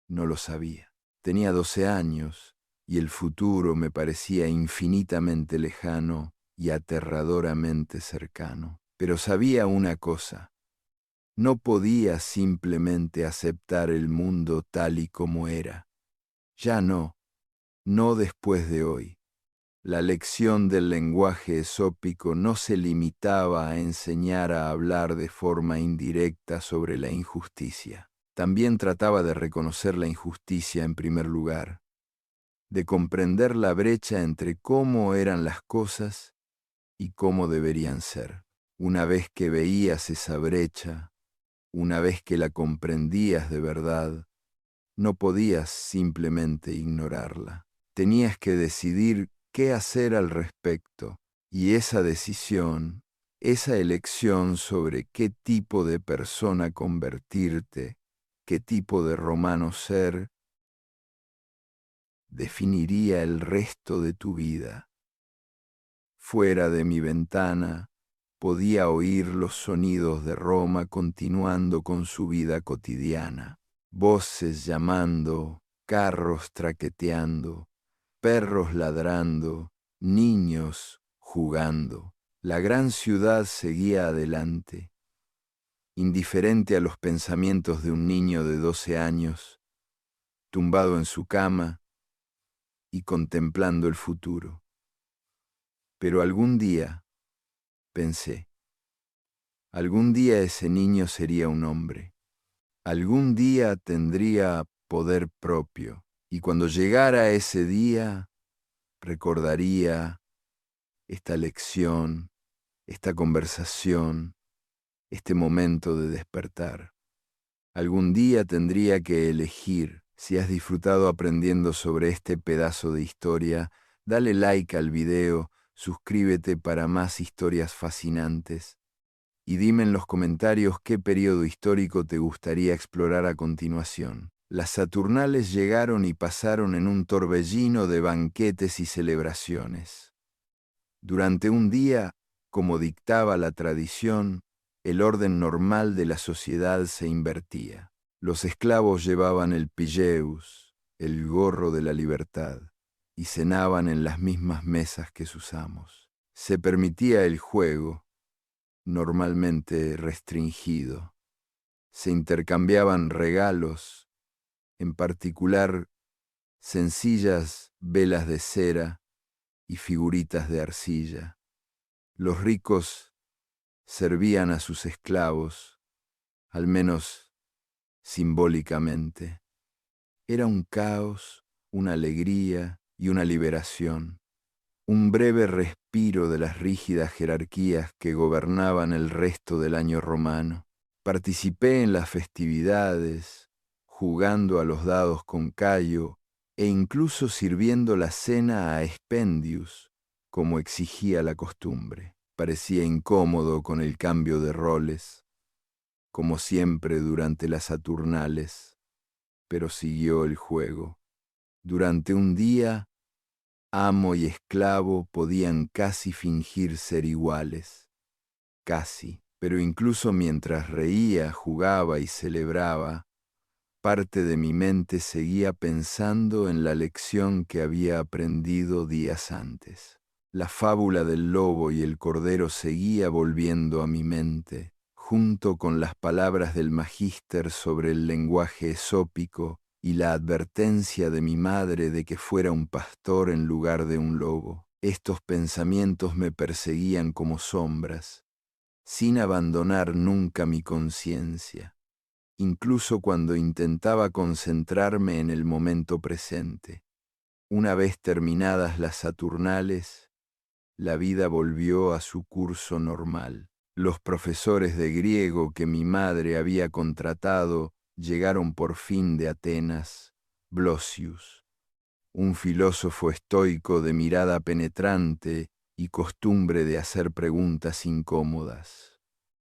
No lo sabía. Tenía 12 años y el futuro me parecía infinitamente lejano y aterradoramente cercano. Pero sabía una cosa: no podía simplemente aceptar el mundo tal y como era. Ya no, no después de hoy. La lección del lenguaje esópico no se limitaba a enseñar a hablar de forma indirecta sobre la injusticia. También trataba de reconocer la injusticia en primer lugar, de comprender la brecha entre cómo eran las cosas y cómo deberían ser. Una vez que veías esa brecha, una vez que la comprendías de verdad, no podías simplemente ignorarla. Tenías que decidir qué hacer al respecto, y esa decisión, esa elección sobre qué tipo de persona convertirte, qué tipo de romano ser, definiría el resto de tu vida. Fuera de mi ventana, podía oír los sonidos de Roma continuando con su vida cotidiana. Voces llamando, carros traqueteando, perros ladrando, niños jugando. La gran ciudad seguía adelante, indiferente a los pensamientos de un niño de 12 años, tumbado en su cama y contemplando el futuro. Pero algún día, pensé, algún día ese niño sería un hombre. Algún día tendría poder propio, y cuando llegara ese día, recordaría esta lección, esta conversación, este momento de despertar. Algún día tendría que elegir Si has disfrutado aprendiendo sobre este pedazo de historia, dale like al video, suscríbete para más historias fascinantes y dime en los comentarios qué periodo histórico te gustaría explorar a continuación. Las Saturnales llegaron y pasaron en un torbellino de banquetes y celebraciones. Durante un día, como dictaba la tradición, el orden normal de la sociedad se invertía. Los esclavos llevaban el pilleus, el gorro de la libertad, y cenaban en las mismas mesas que sus amos. Se permitía el juego, normalmente restringido. Se intercambiaban regalos, en particular sencillas velas de cera y figuritas de arcilla. Los ricos servían a sus esclavos, al menos simbólicamente. Era un caos, una alegría y una liberación, un breve respiro de las rígidas jerarquías que gobernaban el resto del año romano. Participé en las festividades, jugando a los dados con Cayo e incluso sirviendo la cena a Expendius, como exigía la costumbre. Parecía incómodo con el cambio de roles, como siempre durante las Saturnales, pero siguió el juego. Durante un día, amo y esclavo podían casi fingir ser iguales, casi, pero incluso mientras reía, jugaba y celebraba, parte de mi mente seguía pensando en la lección que había aprendido días antes. La fábula del lobo y el cordero seguía volviendo a mi mente, junto con las palabras del magíster sobre el lenguaje esópico y la advertencia de mi madre de que fuera un pastor en lugar de un lobo. Estos pensamientos me perseguían como sombras, sin abandonar nunca mi conciencia, incluso cuando intentaba concentrarme en el momento presente. Una vez terminadas las Saturnales, la vida volvió a su curso normal. Los profesores de griego que mi madre había contratado llegaron por fin de Atenas, Blosius, un filósofo estoico de mirada penetrante y costumbre de hacer preguntas incómodas,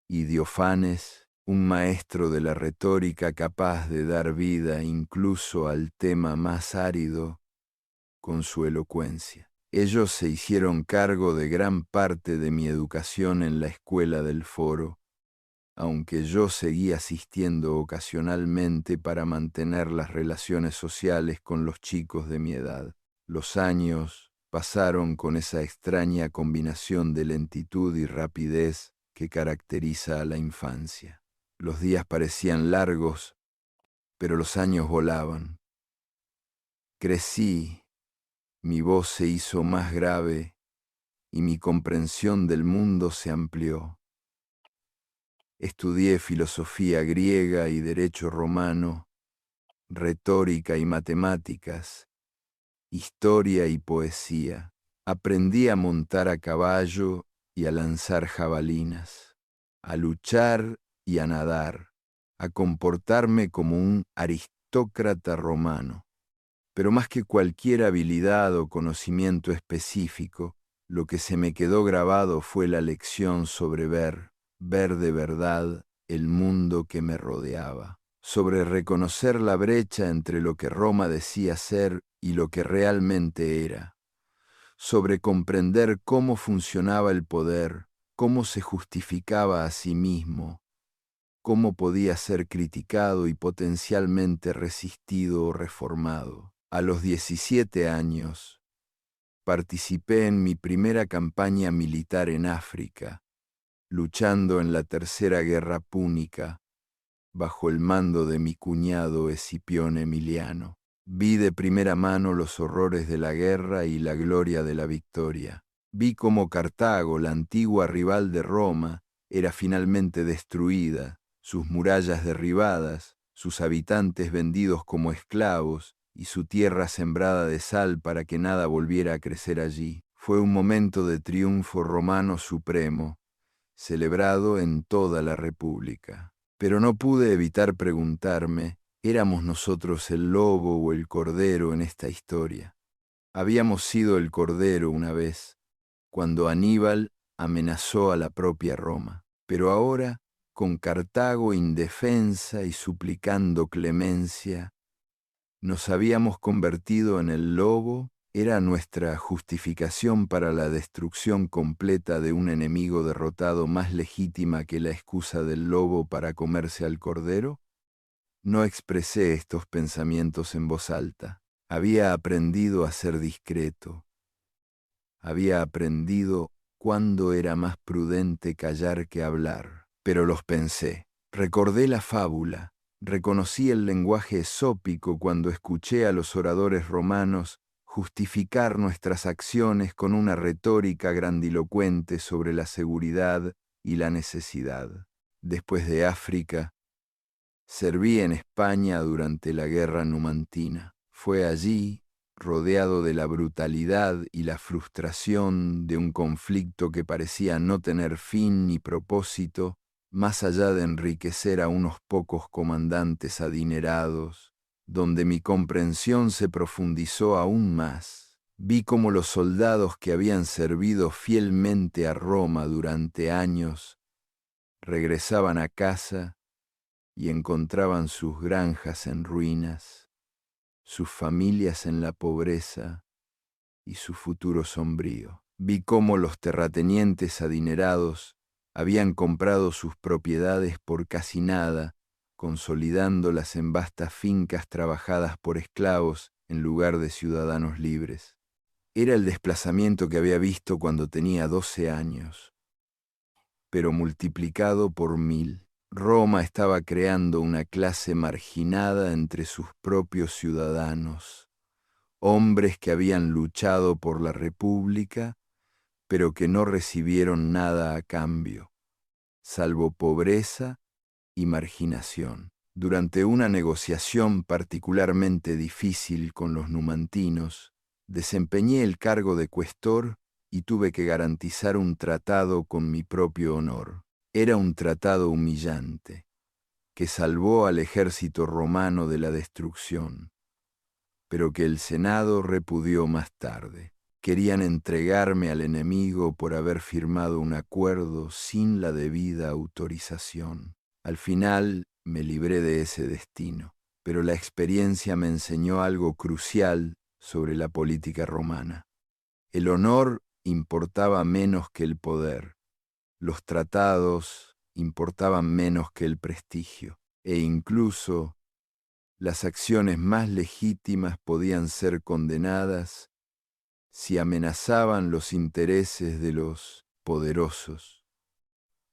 y Diofanes, un maestro de la retórica capaz de dar vida incluso al tema más árido con su elocuencia. Ellos se hicieron cargo de gran parte de mi educación en la escuela del Foro, aunque yo seguí asistiendo ocasionalmente para mantener las relaciones sociales con los chicos de mi edad. Los años pasaron con esa extraña combinación de lentitud y rapidez que caracteriza a la infancia. Los días parecían largos, pero los años volaban. Crecí. Mi voz se hizo más grave y mi comprensión del mundo se amplió. Estudié filosofía griega y derecho romano, retórica y matemáticas, historia y poesía. Aprendí a montar a caballo y a lanzar jabalinas, a luchar y a nadar, a comportarme como un aristócrata romano. Pero más que cualquier habilidad o conocimiento específico, lo que se me quedó grabado fue la lección sobre ver de verdad el mundo que me rodeaba, sobre reconocer la brecha entre lo que Roma decía ser y lo que realmente era, sobre comprender cómo funcionaba el poder, cómo se justificaba a sí mismo, cómo podía ser criticado y potencialmente resistido o reformado. A los 17 años, participé en mi primera campaña militar en África, luchando en la Tercera Guerra Púnica, bajo el mando de mi cuñado Escipión Emiliano. Vi de primera mano los horrores de la guerra y la gloria de la victoria. Vi cómo Cartago, la antigua rival de Roma, era finalmente destruida, sus murallas derribadas, sus habitantes vendidos como esclavos, y su tierra sembrada de sal para que nada volviera a crecer allí. Fue un momento de triunfo romano supremo, celebrado en toda la República. Pero no pude evitar preguntarme, Éramos nosotros el lobo o el cordero en esta historia. Habíamos sido el cordero una vez, cuando Aníbal amenazó a la propia Roma. Pero ahora, con Cartago indefensa y suplicando clemencia, nos habíamos convertido en el lobo. ¿Era nuestra justificación para la destrucción completa de un enemigo derrotado más legítima que la excusa del lobo para comerse al cordero? No expresé estos pensamientos en voz alta. Había aprendido a ser discreto. Había aprendido cuándo era más prudente callar que hablar. Pero los pensé. Recordé la fábula. Reconocí el lenguaje esópico cuando escuché a los oradores romanos justificar nuestras acciones con una retórica grandilocuente sobre la seguridad y la necesidad. Después de África, serví en España durante la guerra numantina. Fue allí, rodeado de la brutalidad y la frustración de un conflicto que parecía no tener fin ni propósito, más allá de enriquecer a unos pocos comandantes adinerados, donde mi comprensión se profundizó aún más. Vi cómo los soldados que habían servido fielmente a Roma durante años regresaban a casa y encontraban sus granjas en ruinas, sus familias en la pobreza y su futuro sombrío. Vi cómo los terratenientes adinerados habían comprado sus propiedades por casi nada, consolidándolas en vastas fincas trabajadas por esclavos en lugar de ciudadanos libres. Era el desplazamiento que había visto cuando tenía 12 años, pero multiplicado por 1000. Roma estaba creando una clase marginada entre sus propios ciudadanos, hombres que habían luchado por la República, pero que no recibieron nada a cambio, salvo pobreza y marginación. Durante una negociación particularmente difícil con los numantinos, desempeñé el cargo de cuestor y tuve que garantizar un tratado con mi propio honor. Era un tratado humillante, que salvó al ejército romano de la destrucción, pero que el Senado repudió más tarde. Querían entregarme al enemigo por haber firmado un acuerdo sin la debida autorización. Al final me libré de ese destino, pero la experiencia me enseñó algo crucial sobre la política romana. El honor importaba menos que el poder. Los tratados importaban menos que el prestigio, e incluso las acciones más legítimas podían ser condenadas si amenazaban los intereses de los poderosos.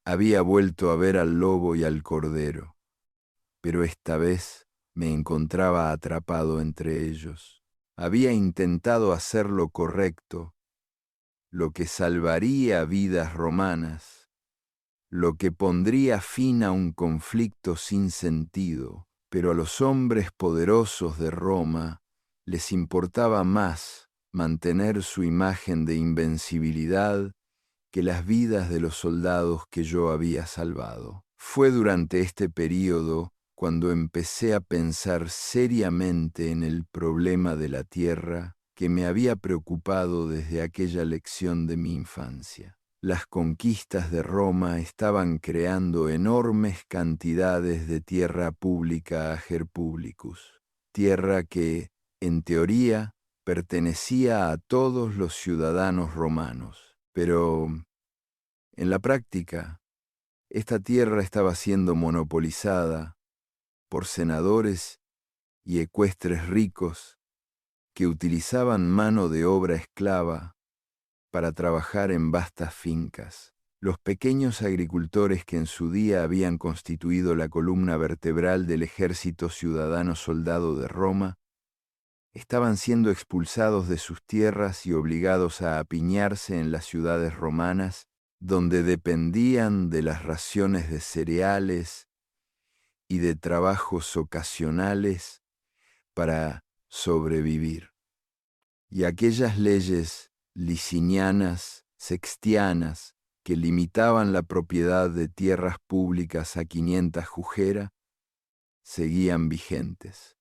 Había vuelto a ver al lobo y al cordero, pero esta vez me encontraba atrapado entre ellos. Había intentado hacer lo correcto, lo que salvaría vidas romanas, lo que pondría fin a un conflicto sin sentido, pero a los hombres poderosos de Roma les importaba más mantener su imagen de invencibilidad que las vidas de los soldados que yo había salvado. Fue durante este período cuando empecé a pensar seriamente en el problema de la tierra que me había preocupado desde aquella lección de mi infancia. Las conquistas de Roma estaban creando enormes cantidades de tierra pública ager publicus, tierra que, en teoría, pertenecía a todos los ciudadanos romanos. Pero, en la práctica, esta tierra estaba siendo monopolizada por senadores y ecuestres ricos que utilizaban mano de obra esclava para trabajar en vastas fincas. Los pequeños agricultores que en su día habían constituido la columna vertebral del ejército ciudadano soldado de Roma estaban siendo expulsados de sus tierras y obligados a apiñarse en las ciudades romanas, donde dependían de las raciones de cereales y de trabajos ocasionales para sobrevivir. Y aquellas leyes licinianas, sextianas, que limitaban la propiedad de tierras públicas a 500 jugera, seguían vigentes,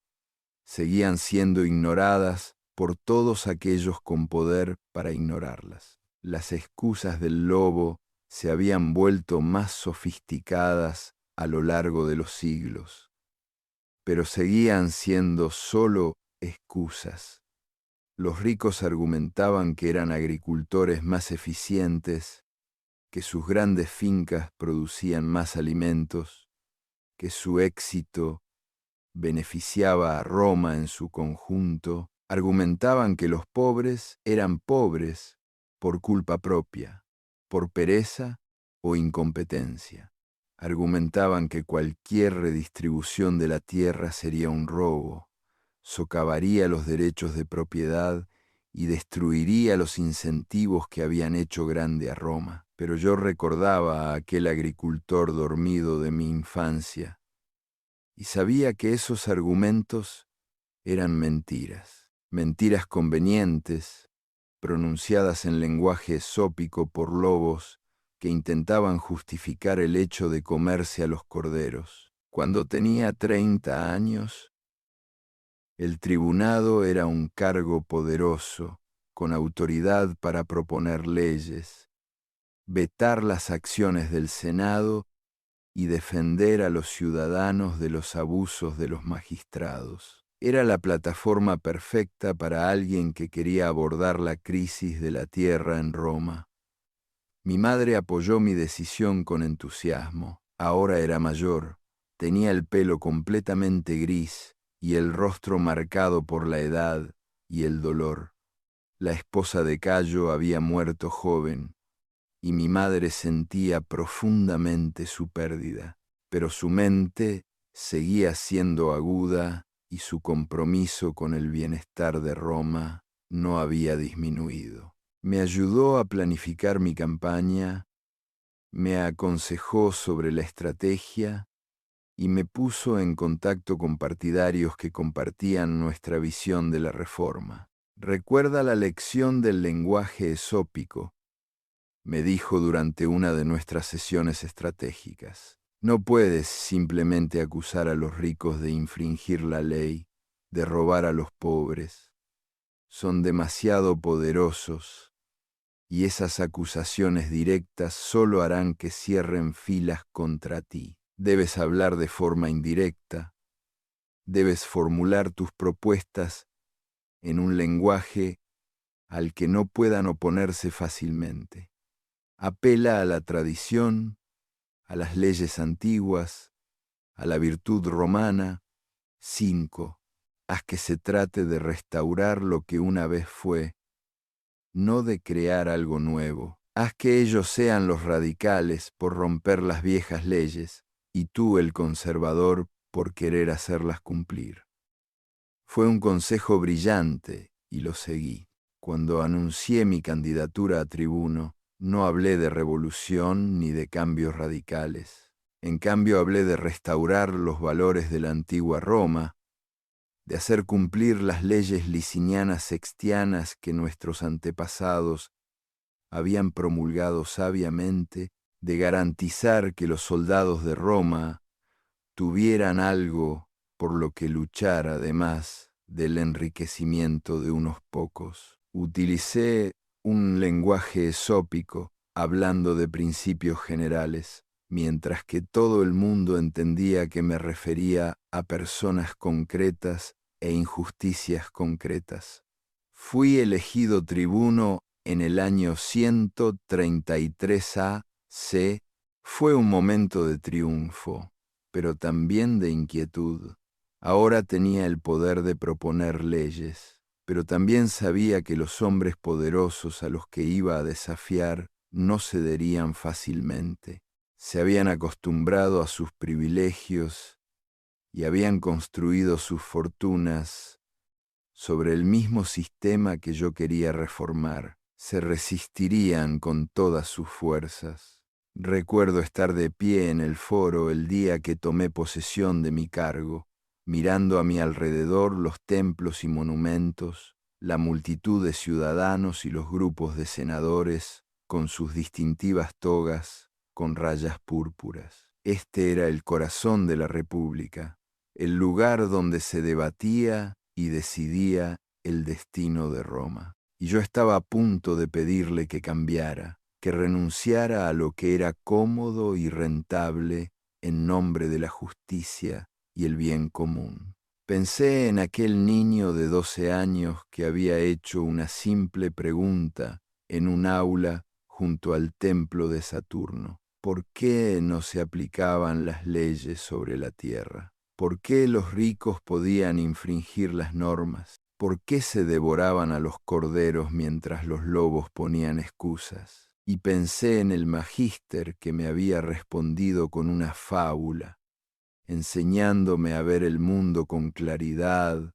seguían siendo ignoradas por todos aquellos con poder para ignorarlas. Las excusas del lobo se habían vuelto más sofisticadas a lo largo de los siglos, pero seguían siendo solo excusas. Los ricos argumentaban que eran agricultores más eficientes, que sus grandes fincas producían más alimentos, que su éxito beneficiaba a Roma en su conjunto. Argumentaban que los pobres eran pobres por culpa propia, por pereza o incompetencia. Argumentaban que cualquier redistribución de la tierra sería un robo, socavaría los derechos de propiedad y destruiría los incentivos que habían hecho grande a Roma. Pero yo recordaba a aquel agricultor dormido de mi infancia y sabía que esos argumentos eran mentiras, mentiras convenientes, pronunciadas en lenguaje esópico por lobos que intentaban justificar el hecho de comerse a los corderos. Cuando tenía 30 años, el tribunado era un cargo poderoso, con autoridad para proponer leyes, vetar las acciones del Senado y defender a los ciudadanos de los abusos de los magistrados. Era la plataforma perfecta para alguien que quería abordar la crisis de la tierra en Roma. Mi madre apoyó mi decisión con entusiasmo. Ahora era mayor, tenía el pelo completamente gris y el rostro marcado por la edad y el dolor. La esposa de Cayo había muerto joven y mi madre sentía profundamente su pérdida, pero su mente seguía siendo aguda y su compromiso con el bienestar de Roma no había disminuido. Me ayudó a planificar mi campaña, me aconsejó sobre la estrategia y me puso en contacto con partidarios que compartían nuestra visión de la reforma. Recuerda la lección del lenguaje esópico, me dijo durante una de nuestras sesiones estratégicas. No puedes simplemente acusar a los ricos de infringir la ley, de robar a los pobres. Son demasiado poderosos y esas acusaciones directas solo harán que cierren filas contra ti. Debes hablar de forma indirecta, debes formular tus propuestas en un lenguaje al que no puedan oponerse fácilmente. Apela a la tradición, a las leyes antiguas, a la virtud romana. 5. Haz que se trate de restaurar lo que una vez fue, no de crear algo nuevo. Haz que ellos sean los radicales por romper las viejas leyes y tú el conservador por querer hacerlas cumplir. Fue un consejo brillante y lo seguí. Cuando anuncié mi candidatura a tribuno, no hablé de revolución ni de cambios radicales. En cambio, hablé de restaurar los valores de la antigua Roma, de hacer cumplir las leyes licinianas sextianas que nuestros antepasados habían promulgado sabiamente, de garantizar que los soldados de Roma tuvieran algo por lo que luchar además del enriquecimiento de unos pocos. Utilicé un lenguaje esópico hablando de principios generales, mientras que todo el mundo entendía que me refería a personas concretas e injusticias concretas. Fui elegido tribuno en el año 133 A.C. Fue un momento de triunfo, pero también de inquietud. Ahora tenía el poder de proponer leyes, pero también sabía que los hombres poderosos a los que iba a desafiar no cederían fácilmente. Se habían acostumbrado a sus privilegios y habían construido sus fortunas sobre el mismo sistema que yo quería reformar. Se resistirían con todas sus fuerzas. Recuerdo estar de pie en el foro el día que tomé posesión de mi cargo, mirando a mi alrededor los templos y monumentos, la multitud de ciudadanos y los grupos de senadores con sus distintivas togas con rayas púrpuras. Este era el corazón de la República, el lugar donde se debatía y decidía el destino de Roma. Y yo estaba a punto de pedirle que cambiara, que renunciara a lo que era cómodo y rentable en nombre de la justicia y el bien común. Pensé en aquel niño de 12 años que había hecho una simple pregunta en un aula junto al templo de Saturno. ¿Por qué no se aplicaban las leyes sobre la tierra? ¿Por qué los ricos podían infringir las normas? ¿Por qué se devoraban a los corderos mientras los lobos ponían excusas? Y pensé en el magíster que me había respondido con una fábula, enseñándome a ver el mundo con claridad,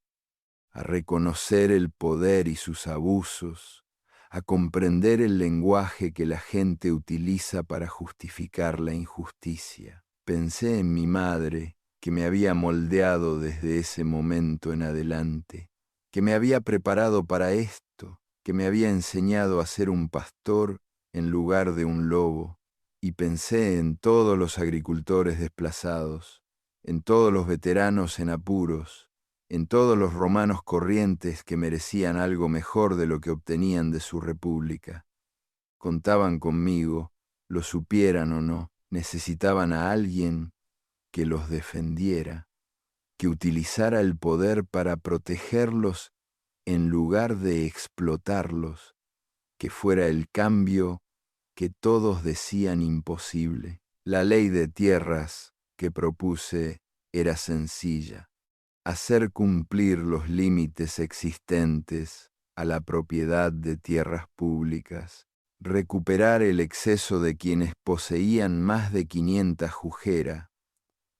a reconocer el poder y sus abusos, a comprender el lenguaje que la gente utiliza para justificar la injusticia. Pensé en mi madre, que me había moldeado desde ese momento en adelante, que me había preparado para esto, que me había enseñado a ser un pastor en lugar de un lobo, y pensé en todos los agricultores desplazados, en todos los veteranos en apuros, en todos los romanos corrientes que merecían algo mejor de lo que obtenían de su república. Contaban conmigo, lo supieran o no, necesitaban a alguien que los defendiera, que utilizara el poder para protegerlos en lugar de explotarlos, que fuera el cambio que todos decían imposible. La ley de tierras que propuse era sencilla: hacer cumplir los límites existentes a la propiedad de tierras públicas, recuperar el exceso de quienes poseían más de 500 jujeras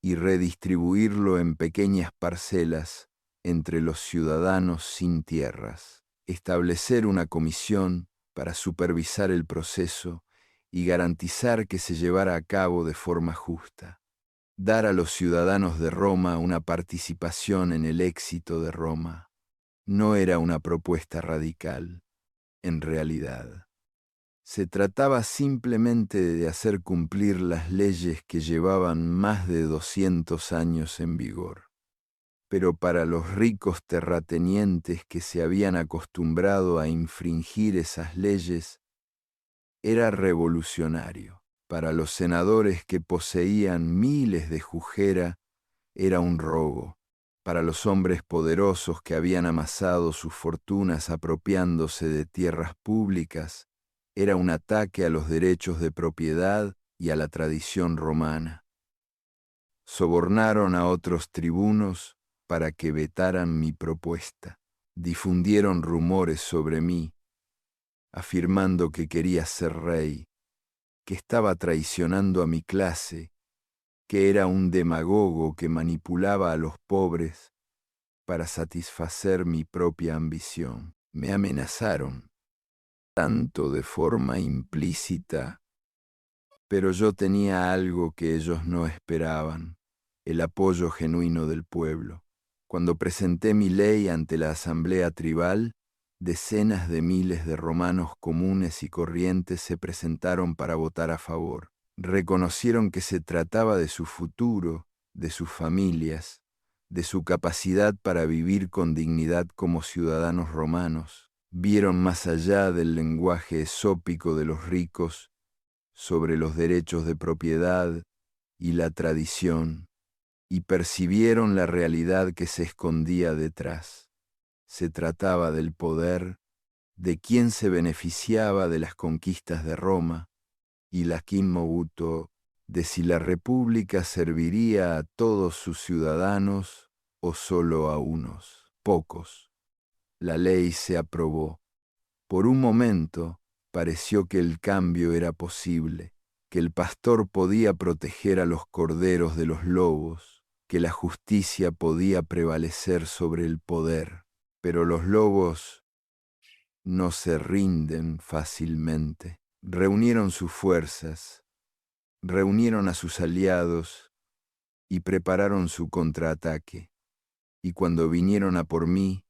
y redistribuirlo en pequeñas parcelas entre los ciudadanos sin tierras, establecer una comisión para supervisar el proceso y garantizar que se llevara a cabo de forma justa, dar a los ciudadanos de Roma una participación en el éxito de Roma. No era una propuesta radical, en realidad. Se trataba simplemente de hacer cumplir las leyes que llevaban más de 200 años en vigor. Pero para los ricos terratenientes que se habían acostumbrado a infringir esas leyes, era revolucionario. Para los senadores que poseían miles de jujera, era un robo. Para los hombres poderosos que habían amasado sus fortunas apropiándose de tierras públicas, era un ataque a los derechos de propiedad y a la tradición romana. Sobornaron a otros tribunos para que vetaran mi propuesta. Difundieron rumores sobre mí, afirmando que quería ser rey, que estaba traicionando a mi clase, que era un demagogo que manipulaba a los pobres para satisfacer mi propia ambición. Me amenazaron, tanto de forma implícita, pero yo tenía algo que ellos no esperaban: el apoyo genuino del pueblo. Cuando presenté mi ley ante la asamblea tribal, decenas de miles de romanos comunes y corrientes se presentaron para votar a favor. Reconocieron que se trataba de su futuro, de sus familias, de su capacidad para vivir con dignidad como ciudadanos romanos. Vieron más allá del lenguaje esópico de los ricos sobre los derechos de propiedad y la tradición, y percibieron la realidad que se escondía detrás. Se trataba del poder, de quién se beneficiaba de las conquistas de Roma, y la Mobuto, de si la república serviría a todos sus ciudadanos o solo a unos pocos. La ley se aprobó. Por un momento pareció que el cambio era posible, que el pastor podía proteger a los corderos de los lobos, que la justicia podía prevalecer sobre el poder. Pero los lobos no se rinden fácilmente. Reunieron sus fuerzas, reunieron a sus aliados y prepararon su contraataque. Y cuando vinieron a por mí,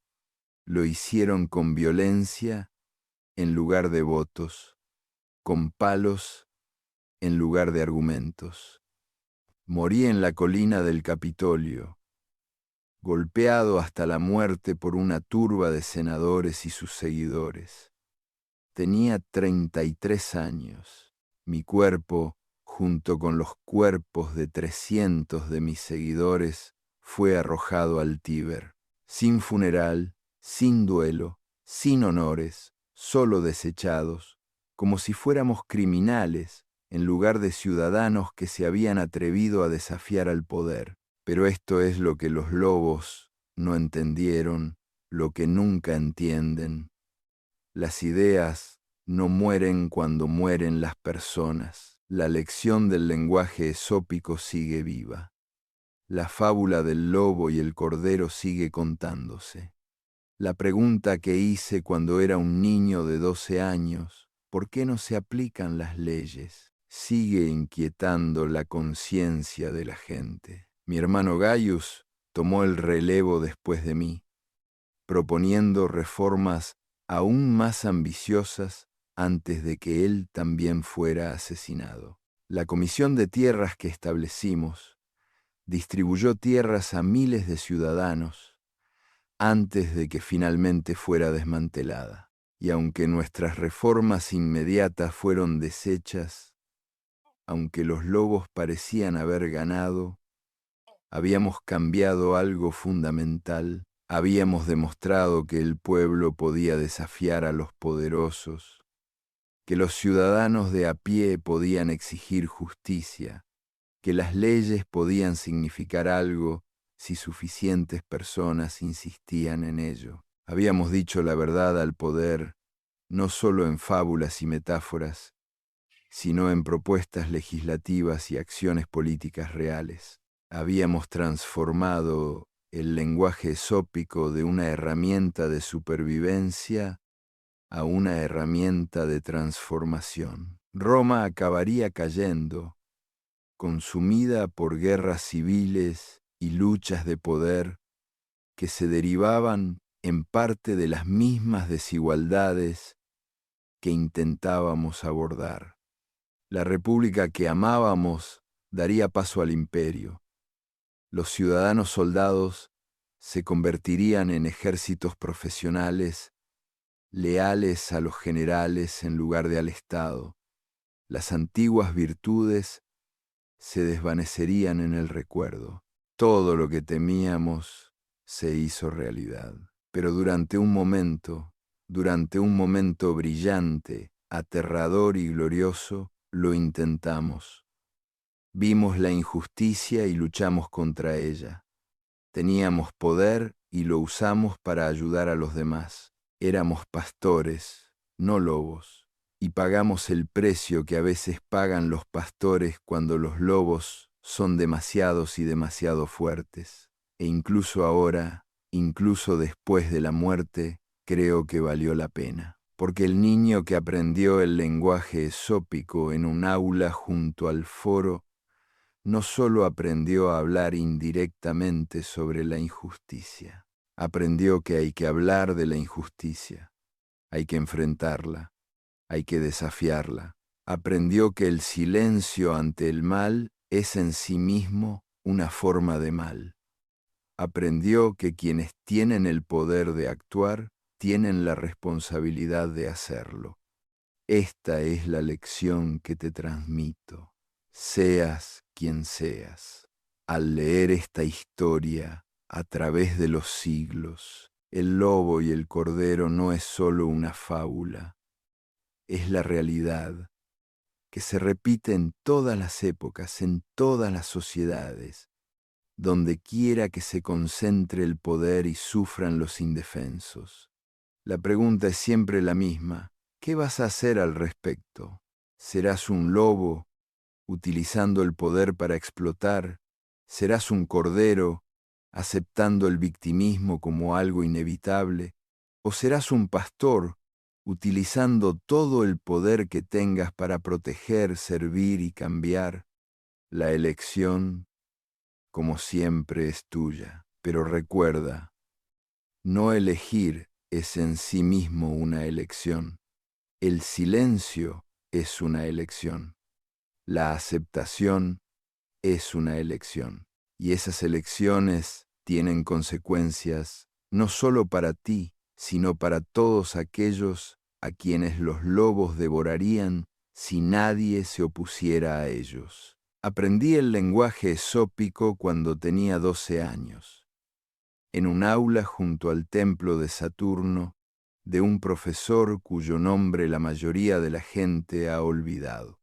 lo hicieron con violencia en lugar de votos, con palos en lugar de argumentos. Morí en la colina del Capitolio, golpeado hasta la muerte por una turba de senadores y sus seguidores. Tenía 33 años. Mi cuerpo, junto con los cuerpos de 300 de mis seguidores, fue arrojado al Tíber, sin funeral, sin duelo, sin honores, solo desechados, como si fuéramos criminales, en lugar de ciudadanos que se habían atrevido a desafiar al poder. Pero esto es lo que los lobos no entendieron, lo que nunca entienden. Las ideas no mueren cuando mueren las personas. La lección del lenguaje esópico sigue viva. La fábula del lobo y el cordero sigue contándose. La pregunta que hice cuando era un niño de 12 años, ¿por qué no se aplican las leyes?, sigue inquietando la conciencia de la gente. Mi hermano Gaius tomó el relevo después de mí, proponiendo reformas aún más ambiciosas antes de que él también fuera asesinado. La comisión de tierras que establecimos distribuyó tierras a miles de ciudadanos antes de que finalmente fuera desmantelada. Y aunque nuestras reformas inmediatas fueron deshechas, aunque los lobos parecían haber ganado, habíamos cambiado algo fundamental. Habíamos demostrado que el pueblo podía desafiar a los poderosos, que los ciudadanos de a pie podían exigir justicia, que las leyes podían significar algo si suficientes personas insistían en ello. Habíamos dicho la verdad al poder, no solo en fábulas y metáforas, sino en propuestas legislativas y acciones políticas reales. Habíamos transformado el lenguaje esópico de una herramienta de supervivencia a una herramienta de transformación. Roma acabaría cayendo, consumida por guerras civiles y luchas de poder que se derivaban en parte de las mismas desigualdades que intentábamos abordar. La república que amábamos daría paso al imperio. Los ciudadanos soldados se convertirían en ejércitos profesionales, leales a los generales en lugar de al Estado. Las antiguas virtudes se desvanecerían en el recuerdo. Todo lo que temíamos se hizo realidad. Pero durante un momento brillante, aterrador y glorioso, lo intentamos. Vimos la injusticia y luchamos contra ella. Teníamos poder y lo usamos para ayudar a los demás. Éramos pastores, no lobos, y pagamos el precio que a veces pagan los pastores cuando los lobos son demasiados y demasiado fuertes. E incluso ahora, incluso después de la muerte, creo que valió la pena. Porque el niño que aprendió el lenguaje esópico en un aula junto al foro no solo aprendió a hablar indirectamente sobre la injusticia, aprendió que hay que hablar de la injusticia, hay que enfrentarla, hay que desafiarla. Aprendió que el silencio ante el mal es en sí mismo una forma de mal. Aprendió que quienes tienen el poder de actuar tienen la responsabilidad de hacerlo. Esta es la lección que te transmito. Seas quien seas, al leer esta historia a través de los siglos, el lobo y el cordero no es solo una fábula, es la realidad que se repite en todas las épocas, en todas las sociedades, donde quiera que se concentre el poder y sufran los indefensos. La pregunta es siempre la misma: ¿qué vas a hacer al respecto? ¿Serás un lobo utilizando el poder para explotar? ¿Serás un cordero aceptando el victimismo como algo inevitable? ¿O serás un pastor utilizando todo el poder que tengas para proteger, servir y cambiar? La elección, como siempre, es tuya. Pero recuerda, no elegir es en sí mismo una elección. El silencio es una elección. La aceptación es una elección. Y esas elecciones tienen consecuencias no solo para ti, sino para todos aquellos a quienes los lobos devorarían si nadie se opusiera a ellos. Aprendí el lenguaje esópico cuando tenía 12 años, en un aula junto al templo de Saturno, de un profesor cuyo nombre la mayoría de la gente ha olvidado.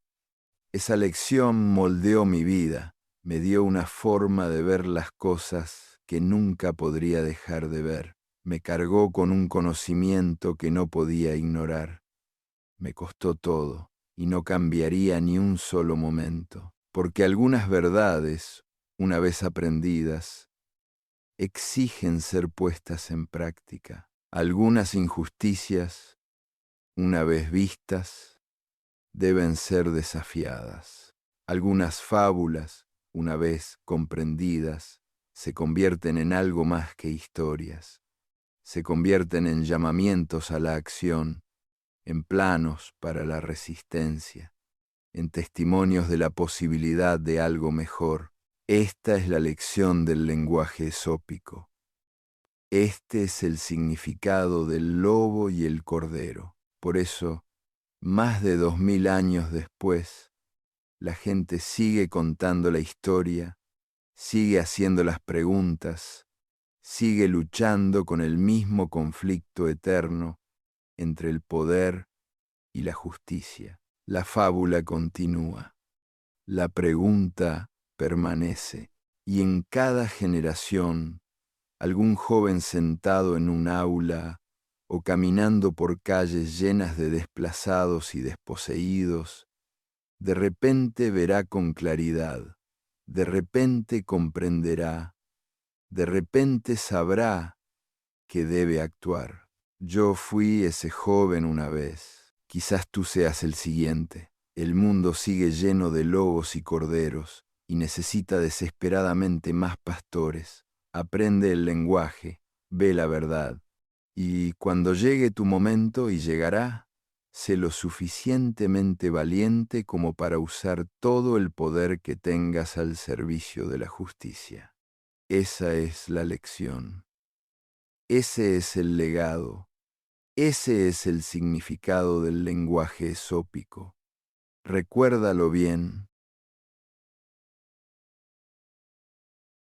Esa lección moldeó mi vida, me dio una forma de ver las cosas que nunca podría dejar de ver, me cargó con un conocimiento que no podía ignorar. Me costó todo y no cambiaría ni un solo momento, porque algunas verdades, una vez aprendidas, exigen ser puestas en práctica. Algunas injusticias, una vez vistas, deben ser desafiadas. Algunas fábulas, una vez comprendidas, se convierten en algo más que historias. Se convierten en llamamientos a la acción, en planos para la resistencia, en testimonios de la posibilidad de algo mejor. Esta es la lección del lenguaje esópico. Este es el significado del lobo y el cordero. Por eso, más de 2000 años después, la gente sigue contando la historia, sigue haciendo las preguntas, sigue luchando con el mismo conflicto eterno entre el poder y la justicia. La fábula continúa, la pregunta permanece, y en cada generación, algún joven sentado en un aula o caminando por calles llenas de desplazados y desposeídos, de repente verá con claridad, de repente comprenderá, de repente sabrá que debe actuar. Yo fui ese joven una vez, quizás tú seas el siguiente. El mundo sigue lleno de lobos y corderos y necesita desesperadamente más pastores. Aprende el lenguaje, ve la verdad, y cuando llegue tu momento, y llegará, sé lo suficientemente valiente como para usar todo el poder que tengas al servicio de la justicia. Esa es la lección. Ese es el legado. Ese es el significado del lenguaje esópico. Recuérdalo bien